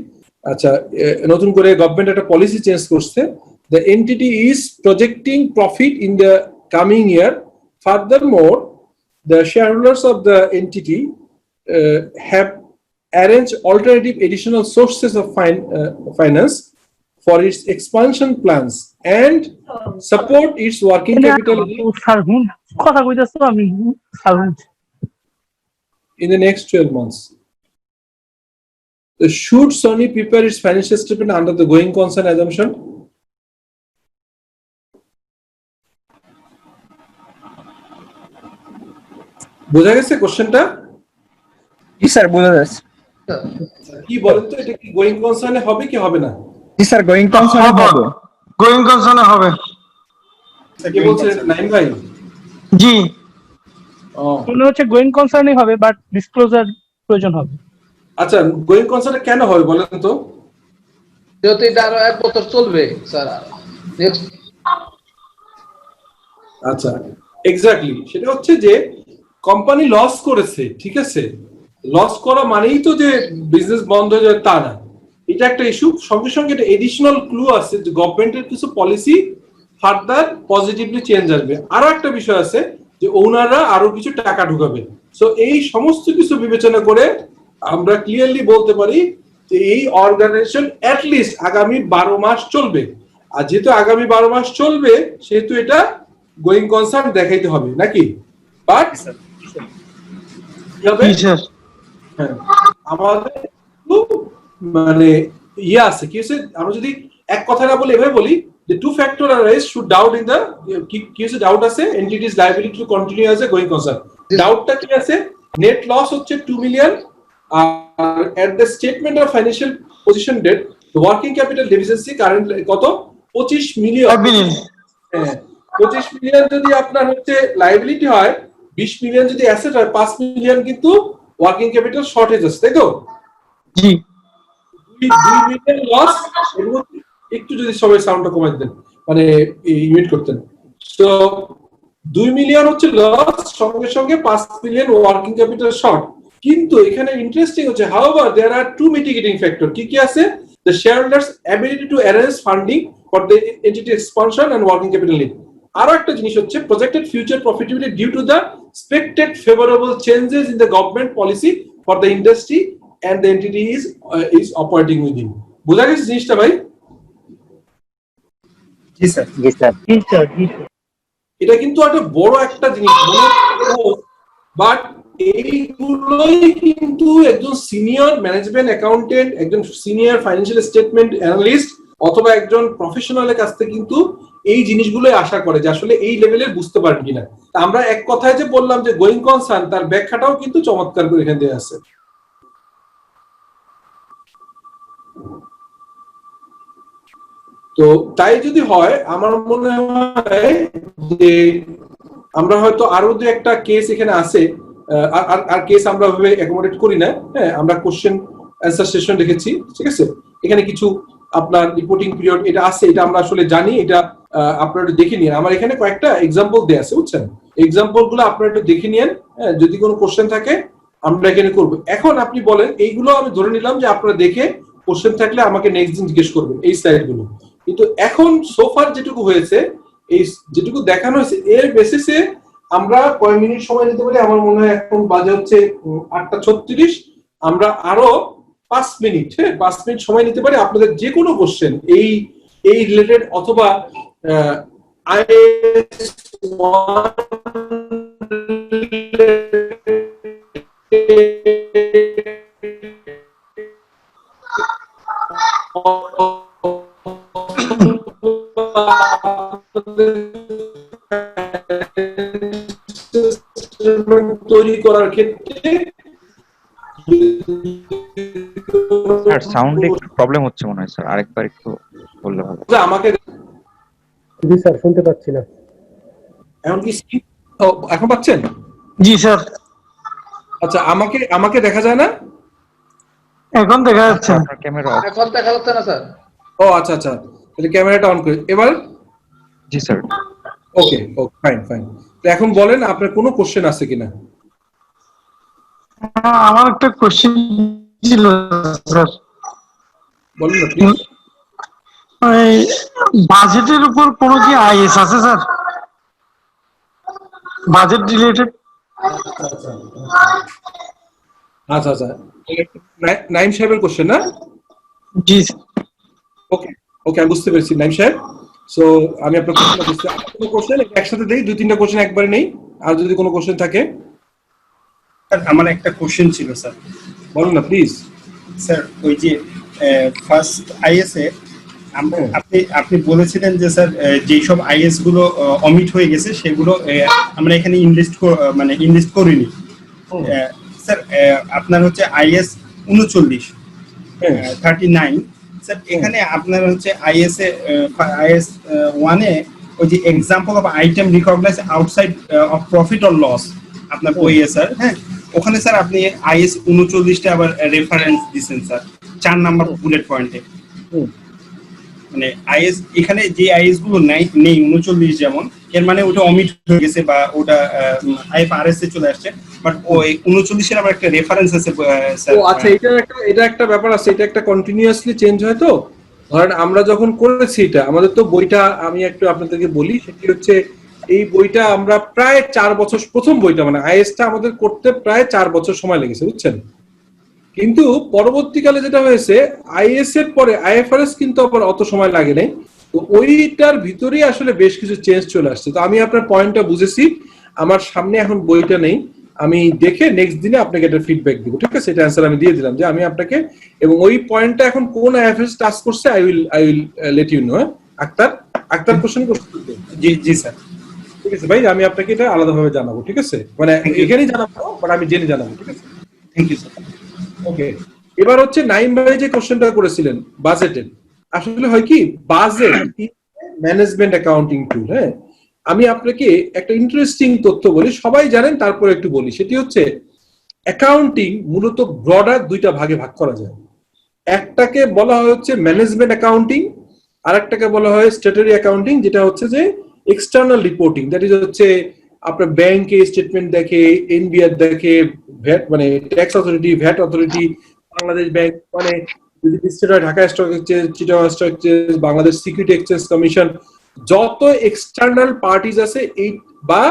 আচ্ছা, নতুন করে গভর্নমেন্ট একটা পলিসি চেঞ্জ করছে, the entity is projecting profit in the coming year. Furthermore, the shareholders of the entity have arrange alternative additional sources of finance for its expansion plans and support its working capital in the next 12 months. Should Sony prepare its financial statement under the going concern assumption? বোঝা গেছে কোশ্চেনটা?
জি sir, বোঝা যাচ্ছে।
কি বলেন তো, এটা কি গোয়িং কনসার্নে হবে কি হবে না?
জি স্যার, গোয়িং কনসার্ন হবে।
গোয়িং কনসার্নে হবে।
কে বলছেন? নাইম ভাই?
জি,
মনে হচ্ছে গোয়িং কনসার্নই হবে, বাট ডিসক্লোজার প্রয়োজন হবে।
আচ্ছা, গোয়িং কনসার্নে কেন হবে বলেন তো?
যেহেতু এটা আরো 1 বছর চলবে স্যার, নেক্সট।
আচ্ছা, এক্স্যাক্টলি, সেটা হচ্ছে যে কোম্পানি লস করেছে, ঠিক আছে? লস করা মানেই তো যে বিজনেস বন্ধ হয়ে যাবে তা না, এটা একটা ইস্যু। সঙ্গে সঙ্গে এটা এডিশনাল ক্লু আছে যে গভর্নমেন্টের কিছু পলিসি ফার্দার পজিটিভলি চেঞ্জ আসবে। আরো একটা বিষয় আছে যে ওনাররা আরো কিছু টাকা ঢুকাবে। সো এই সমস্ত কিছু বিবেচনা করে আমরা ক্লিয়ারলি বলতে পারি যে এই অর্গানাইজেশন অ্যাটলিস্ট আগামী 12 মাস চলবে। আর যেহেতু আগামী 12 মাস চলবে, সেহেতু এটা গোয়িং কনসার্ন দেখাইতে হবে নাকি? বাট আমাদের মানে ইয়ে আছে কি হচ্ছে, আমরা যদি এক কথা না বলে এভাবে বলি যে two factor arise should doubt in the কি হচ্ছে, ডাউট আছে entities liability to continue as a going concern. ডাউটটা কি আছে? নেট লস হচ্ছে 2 মিলিয়ন, আর at the statement of financial position date the working capital deficiency current কত? 25 million. হ্যাঁ, 25 মিলিয়ন যদি আপনার হচ্ছে লায়াবিলিটি হয়, 20 মিলিয়ন যদি অ্যাসেট হয়, 5 মিলিয়ন কিন্তু ওয়ার্কিং ক্যাপিটাল শর্টেজ আছে, তাই তো?
জি,
2 মিলিয়ন লস। একটু যদি সবাই সাউন্ডটা কমাই দেন,
মানে ইউনিট করতেন। সো 2 মিলিয়ন হচ্ছে লস, সঙ্গে সঙ্গে 5 মিলিয়ন ওয়ার্কিং ক্যাপিটাল শর্ট। কিন্তু এখানে ইন্টারেস্টিং হচ্ছে, however there are two mitigating factor. কি কি আছে? The shareholders ability to arrange funding for the entity expansion and working capital need. আরো একটা জিনিস হচ্ছে projected future profitability due to the expected favorable changes in the government policy for the industry and the entity is operating within. বোঝা গেছে জিনিসটা ভাই?
জি sir.
জি sir.
এটা কিন্তু একটা বড় একটা জিনিস, বাট এইগুলোই কিন্তু একজন সিনিয়র ম্যানেজমেন্ট অ্যাকাউন্টেন্ট, একজন সিনিয়র ফাইন্যান্সিয়াল স্টেটমেন্ট অ্যানালিস্ট অথবা একজন প্রফেশনালের কাছ থেকে কিন্তু এই জিনিসগুলোই আশা করে যে আসলে এই লেভেলের বুঝতে পারেন কিনা। আমরা এক কথায় যে বললাম যে গোয়িং কনসার্ন, তার ব্যাখ্যাটাও কিন্তু চমৎকার করে এখানে দেওয়া আছে। তো তাই যদি হয়, আমার মনে হয় যে আমরা হয়তো আরো যে একটা কেস এখানে আছে, আর কেস আমরা ভাবে অ্যাকোমোডেট করি না। হ্যাঁ, আমরা কোশ্চেন অ্যান্সার সেশন রেখেছি, ঠিক আছে। এখানে কিছু আপনার রিপোর্টিং পিরিয়ড এটা আছে, এটা আমরা আসলে জানি, এটা আপনারা একটু দেখে নিন। আমার এখানে কয়েকটা এক্সাম্পল দেওয়া আছে, বুঝছেন? এক্সাম্পল গুলো আপনারা একটু দেখে নিন। হ্যাঁ, যদি কোনো কোশ্চেন থাকে আমরা এখানে করবো। এখন আপনি বলেন, এইগুলো আমি ধরে নিলাম যে আপনারা দেখে কোশ্চেন থাকলে আমাকে নেক্সট দিন জিজ্ঞেস করবেন এই স্লাইড গুলো। কিন্তু এখন সোফার যেটুকু হয়েছে, এই যেটুকু দেখানো হয়েছে, এর বেসিসে আমরা কয় মিনিট সময় নিতে পারি? আমার মনে হয় এখন বাজে হচ্ছে 8:36। আমরা আরো 5 মিনিট, হ্যাঁ 5 মিনিট সময় নিতে পারি আপনাদের যে কোনো কোশ্চেন এই রিলেটেড, অথবা IAS 1 তৈরি করার ক্ষেত্রে
স্যার সাউন্ডে একটু প্রবলেম হচ্ছে মনে হয় স্যার, আরেকবার একটু বললে ভালো।
আমাকে
জি স্যার, শুনতে পাচ্ছি না।
এখন কি এখন পাচ্ছেন?
জি স্যার।
আচ্ছা, আমাকে দেখা যায় না?
এখন দেখা যাচ্ছে।
আপনার ক্যামেরা অফ।
এখন দেখা যাচ্ছে না স্যার।
ও আচ্ছা আচ্ছা, তাহলে ক্যামেরাটা অন করে এবার।
জি স্যার।
ওকে ওকে, ফাইন ফাইন। তো এখন বলেন আপনার কোনো কোশ্চেন আছে কিনা?
আমার একটা কোশ্চেন ছিল স্যার।
বলুন না প্লিজ।
বাজেটের উপর কোনো কি আইএস আছে স্যার? Budget related?
আচ্ছা আচ্ছা, নাইম সাহেবের কোশ্চেন না?
জি।
ওকে ওকে, আমি বুঝতে পেরেছি নাইম সাহেব। সো আমি আপনার কোশ্চেনটা বুঝতে, কোনো কোশ্চেন একসাথে দেই, 2-3টা কোশ্চেন একবারে নেই, আর যদি কোনো কোশ্চেন থাকে।
আমার একটা কোশ্চেন ছিল স্যার।
বলুন না প্লিজ।
স্যার ওই যে ফার্স্ট আইএস এ আপনি বলেছিলেন যে স্যার যেই সব আইএস গুলো অমিট হয়ে গেছে সেগুলো আমরা এখানে ইনলিস্ট করিনি। স্যার আপনার হচ্ছে আইএস 39 39 স্যার, এখানে আপনার হচ্ছে আইএস 1 এ ওই যে example of item recognise outside of profit or loss আপনার বইয়ে স্যার। হ্যাঁ, ওখানে স্যার আপনি আইএস 39টা আবার রেফারেন্স দিবেন স্যার 4 নাম্বার বুলেট পয়েন্টে। মানে আইএস এখানে যে আইএস গুলো নেই 39 যেমন, এর মানে ওটা অমিট হয়ে গেছে বা ওটা আইএফআরএস এ চলে আসছে, বাট ওই 39 এর আবার একটা রেফারেন্স আছে স্যার।
ও আচ্ছা, এটা একটা ব্যাপার আছে, এটা একটা কন্টিনিউয়াসলি চেঞ্জ হয়। তো ধরেন আমরা যখন করেছি এটা, আমাদের তো বইটা আমি একটু আপনাদেরকে বলি, সেটি হচ্ছে এই বইটা আমরা প্রায় 4 বছর, প্রথম বইটা মানে আইএসটা আমাদের করতে প্রায় 4 বছর সময় লেগেছে, বুঝছেন। কিন্তু পরবর্তীকালে যেটা হয়েছে, আইএস এর পরে আইএফআরএস কিন্তু আবার অত সময় লাগে নাই। তো ওইটার ভিতরেই আসলে বেশ কিছু চেঞ্জ চলে আসছে। তো আমি আপনার পয়েন্টটা বুঝেছি, আমার সামনে এখন বইটা নেই, আমি দেখে নেক্সট দিনে আপনাকে একটা ফিডব্যাক দিব, ঠিক আছে। এটা অ্যান্সার আমি দিয়ে দিলাম যে আমি আপনাকে, এবং ওই পয়েন্টটা এখন কোন আইএফএস টাচ করছে I will let you know. Akhtar কোশ্চেন করতে।
জি জি স্যার,
ঠিক আছে ভাই, আমি আপনাকে এটা আলাদাভাবে জানাবো, ঠিক আছে, মানে এখানেই জানাবো, বাট আমি জেনে জানাবো, ঠিক আছে।
Thank you sir.
ওকে, এবার হচ্ছে নাইম ভাই যে কোশ্চেনটা করেছিলেন বাজেটের, আসলে হয় কি, বাজেট ম্যানেজমেন্ট অ্যাকাউন্টিং টুল। হ্যাঁ, আমি আপনাকে একটা ইন্টারেস্টিং তথ্য বলি, সবাই জানেন তারপরে একটু বলি। সেটি হচ্ছে অ্যাকাউন্টিং মূলত ব্রডার 2টা ভাগে ভাগ করা যায়। একটাকে বলা হয় হচ্ছে ম্যানেজমেন্ট অ্যাকাউন্টিং, আরেকটাকে বলা হয় স্ট্যাটুটরি অ্যাকাউন্টিং, যেটা হচ্ছে যে এক্সটার্নাল রিপোর্টিং, দ্যাট ইজ হচ্ছে আপনার ব্যাংকে স্টেটমেন্ট দেখে, এনবিআর দেখে, ভ্যাট মানে tax authority, VAT authority, Bangladesh bank, মানে যদি লিস্টেড হয় Dhaka stock exchange, Chittagong stock exchange, Bangladesh security exchange commission, যত এক্সটার্নাল পার্টিজ আছে এই বা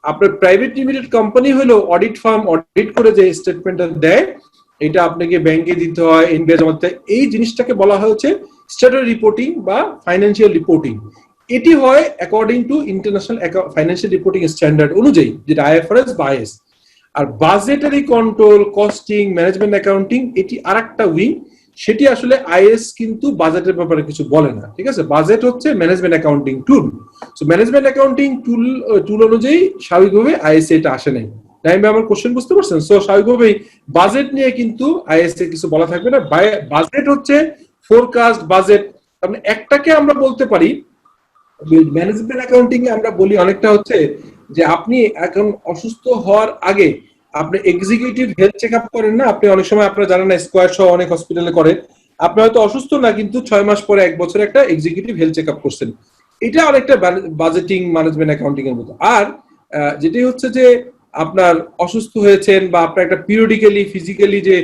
আপনার প্রাইভেট লিমিটেড কোম্পানি হলো অডিট ফার্ম অডিট করে যে স্টেটমেন্টটা দেয়, এটা আপনাকে ব্যাংকে দিতে হয়, এনবিআর জমা দিতে হয়। এই জিনিসটাকে বলা হয় হচ্ছে স্ট্যাটুটরি রিপোর্টিং বা ফাইন্যান্সিয়াল রিপোর্টিং। এটি হয় according to international financial reporting standard অনুযায়ী, যেটা আইএফআরএস বা আইএস। আর budgetary control, costing, management accounting, এটি আরেকটা উইং, সেটি আসলে আইএস কিন্তু বাজেটের ব্যাপারে কিছু বলে না, ঠিক আছে? বাজেট হচ্ছে ম্যানেজমেন্ট অ্যাকাউন্টিং টুল। সো ম্যানেজমেন্ট অ্যাকাউন্টিং টুল অনুযায়ী স্বাভাবিকভাবে আইএস এটা আসে নাই। নাইম ভাই আমার কোশ্চেন বুঝতে পারছেন? সো স্বাভাবিকভাবেই বাজেট নিয়ে কিন্তু আইএস এ কিছু বলা থাকবে না। বাজেট হচ্ছে ফোরকাস্ট বাজেট। মানে একটাকে আমরা বলতে পারি ম্যানেজমেন্ট অ্যাকাউন্টিং এ আমরা বলি অনেকটা হচ্ছে যে আপনি এখন অসুস্থ হওয়ার আগে আপনি এক্সিকিউটিভ হেলথ চেক আপ করেন না, আপনি অনেক সময় আপনারা জানেন না, স্কোয়ার সহ অনেক হসপিটালে করে, আপনি হয়তো অসুস্থ না কিন্তু 6 মাস পরে 1 বছরে একটা এক্সিকিউটিভ হেলথ চেক আপ করছেন। এটা অনেকটা বাজেটিং ম্যানেজমেন্ট অ্যাকাউন্টিং এর মতো। আর যেটি হচ্ছে যে আপনার অসুস্থ হয়েছেন বা আপনার একটা পিরিয়ডিক্যালি ফিজিক্যালি যে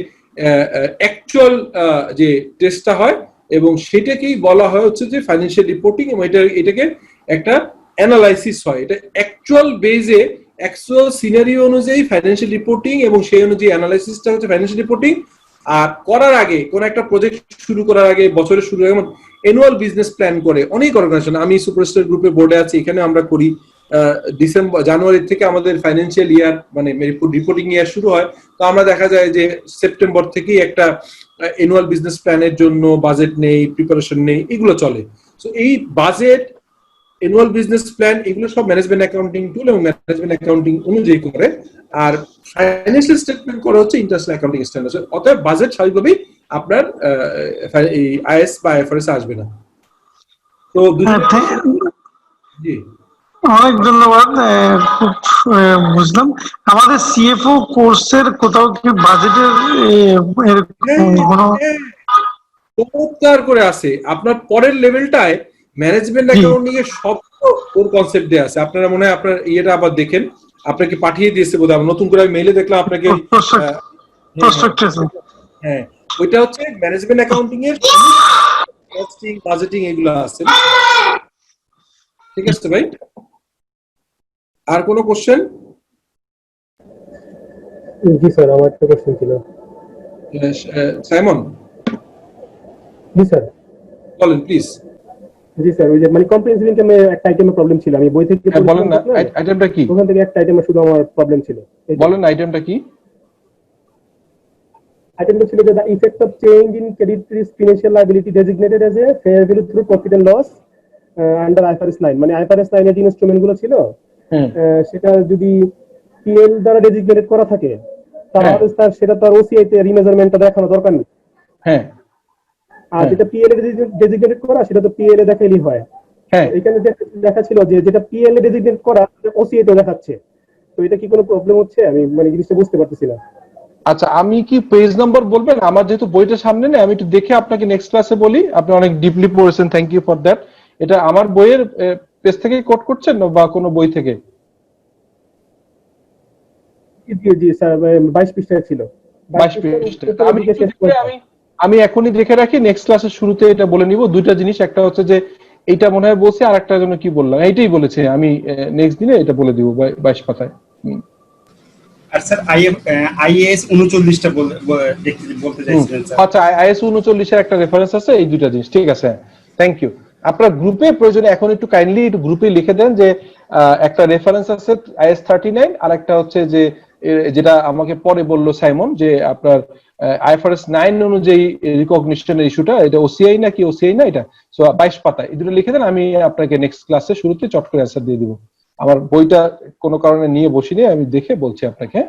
অ্যাকচুয়াল যে টেস্টটা হয় এবং সেটাকেই বলা হয় হচ্ছে যে ফাইন্যান্সিয়াল রিপোর্টিং, এবং এটাকে একটা অ্যানালাইসিস হয়, এটা অ্যাকচুয়াল বেজে অ্যাকচুয়াল সিনারিও অনুযায়ী ফাইন্যান্সিয়াল রিপোর্টিং এবং সেই অনুযায়ী অ্যানালাইসিসটা হচ্ছে ফাইন্যান্সিয়াল রিপোর্টিং। আর করার আগে কোন একটা প্রজেক্ট শুরু করার আগে, বছরের শুরু আগে অ্যানুয়াল বিজনেস প্ল্যান করে অনেক অর্গানাইজেশন, আমি সুপারস্টার গ্রুপে বোর্ডে আছি, এখানে আমরা করি। জানুয়ারি থেকে আমাদের ফাইন্যান্সিয়াল ইয়ার মানে রিপোর্টিং ইয়ার শুরু হয়, তো আমরা দেখা যায় যে সেপ্টেম্বর থেকেই একটা অ্যানুয়াল বিজনেস প্ল্যানের জন্য বাজেট নেই, প্রিপারেশন নেই, এগুলো চলে। সো এই বাজেট, অ্যানুয়াল বিজনেস প্ল্যান, এগুলো সব ম্যানেজমেন্ট অ্যাকাউন্টিং টুল এবং ম্যানেজমেন্ট অ্যাকাউন্টিং অনুযায়ী করে। আর ফাইন্যান্সিয়াল স্টেটমেন্ট করা হচ্ছে ইন্টারন্যাশনাল অ্যাকাউন্টিং স্ট্যান্ডার্ড। অতএব বাজেট স্বাভাবিকভাবেই আপনার এই আইএস বা আইএফআরএস আসবে না। তো জি
অনেক ধন্যবাদ, খুব বুঝলাম। আমাদের সিএফও কোর্সের কোথাও কি বাজেটের
চমৎকার করে আছে। আপনার পরের লেভেলটায় ম্যানেজমেন্ট অ্যাকাউন্টিং এর সব কোর কনসেপ্ট দেয়া আছে। আপনারা মনে হয় আপনার ইয়েটা আবার দেখেন, আপনাকে পাঠিয়ে দিয়েছে বোধহয়, নতুন করে আমি মেইলে দেখলাম আপনাকে। হ্যাঁ, ওইটা হচ্ছে ম্যানেজমেন্ট অ্যাকাউন্টিং এর কস্টিং, বাজেটিং, এগুলো আছে। ঠিক আছে ভাই, আর কোনো কোশ্চেন?
জি স্যার, আমার একটা কোশ্চেন ছিল।
সাইমন?
জি স্যার
বলেন প্লিজ।
জি স্যার, ওই যে মানে কম্প্রিহেনসিভ ইনকামে একটা আইটেমের প্রবলেম ছিল, আমি বই থেকে
বলেন না আইটেমটা কি,
ওখান থেকে একটা আইটেমে শুধু আমার প্রবলেম ছিল।
বলেন আইটেমটা কি?
আইটেমটা ছিল যে the effect of change in credit risk financial liability designated as a fair value through profit and loss under IFRS 9, মানে IFRS 9 এর যে ইনস্ট্রুমেন্ট গুলো ছিল সেটা যদি পিএল দ্বারা ডেজিগনেটেড করা থাকে তাহলে স্যার সেটা তো আর ওসিআই তে রিমেজারমেন্টটা দেখানো দরকার নেই।
হ্যাঁ,
আর যেটা পিএল এ ডেজিগনেটেড করা সেটা তো পিএল এ দেখাইলেই হয়।
হ্যাঁ,
এখানে দেখা ছিল যে যেটা পিএল এ ডেজিগনেট করা ওসিআই তে দেখাচ্ছে, তো এটা কি কোনো প্রবলেম হচ্ছে? আমি মানে জিনিসটা বুঝতে পারতেছি না।
আচ্ছা, আমি কি পেজ নাম্বার বলবেন? আমার যেহেতু বইটা সামনে নেই, আমি একটু দেখে আপনাকে নেক্সট ক্লাসে বলি। আপনি অনেক ডিপলি পড়েছেন, থ্যাংক ইউ ফর দ্যাট। এটা আমার বইয়ের পেজ থেকে কোট করছেন বা কোনো বই থেকে?
জি স্যার, 22 পৃষ্ঠায় ছিল।
22 পৃষ্ঠা। আমি এখনই দেখে রাখি, নেক্সট ক্লাসের শুরুতে এটা বলে নিব। দুইটা জিনিস, একটা হচ্ছে যে এইটা মনে হয় বলছি, আর একটা জন্য কি বললাম, এইটাই বলেছে, আমি নেক্সট দিনে এটা বলে দিব 22 পাতায়।
আর স্যার আইএএস 39টা বলতে চাইছিলেন স্যার।
আচ্ছা, আইএস 39 এর একটা রেফারেন্স আছে, এই দুইটা জিনিস। ঠিক আছে, থ্যাংক ইউ। আপনার গ্রুপে প্রয়োজনে এখন একটু কাইন্ডলি একটু গ্রুপে লিখে দেন যে একটা রেফারেন্স আছে আইএস 39, আর একটা হচ্ছে যে যেটা আমাকে পরে বললো সাইমন, যে আপনার আইএফআরএস 9 অনুযায়ী রিকগনিশনের ইস্যুটা, এটা ওসিআই না কি ওসিআই না, এটা। সো 22 পাতা, এই দুটো লিখে দেন, আমি আপনাকে নেক্সট ক্লাসে শুরুতে চট করে অ্যান্সার দিয়ে দিব। আমার বইটা কোনো কারণে নিয়ে বসিনি, আমি দেখে বলছি আপনাকে।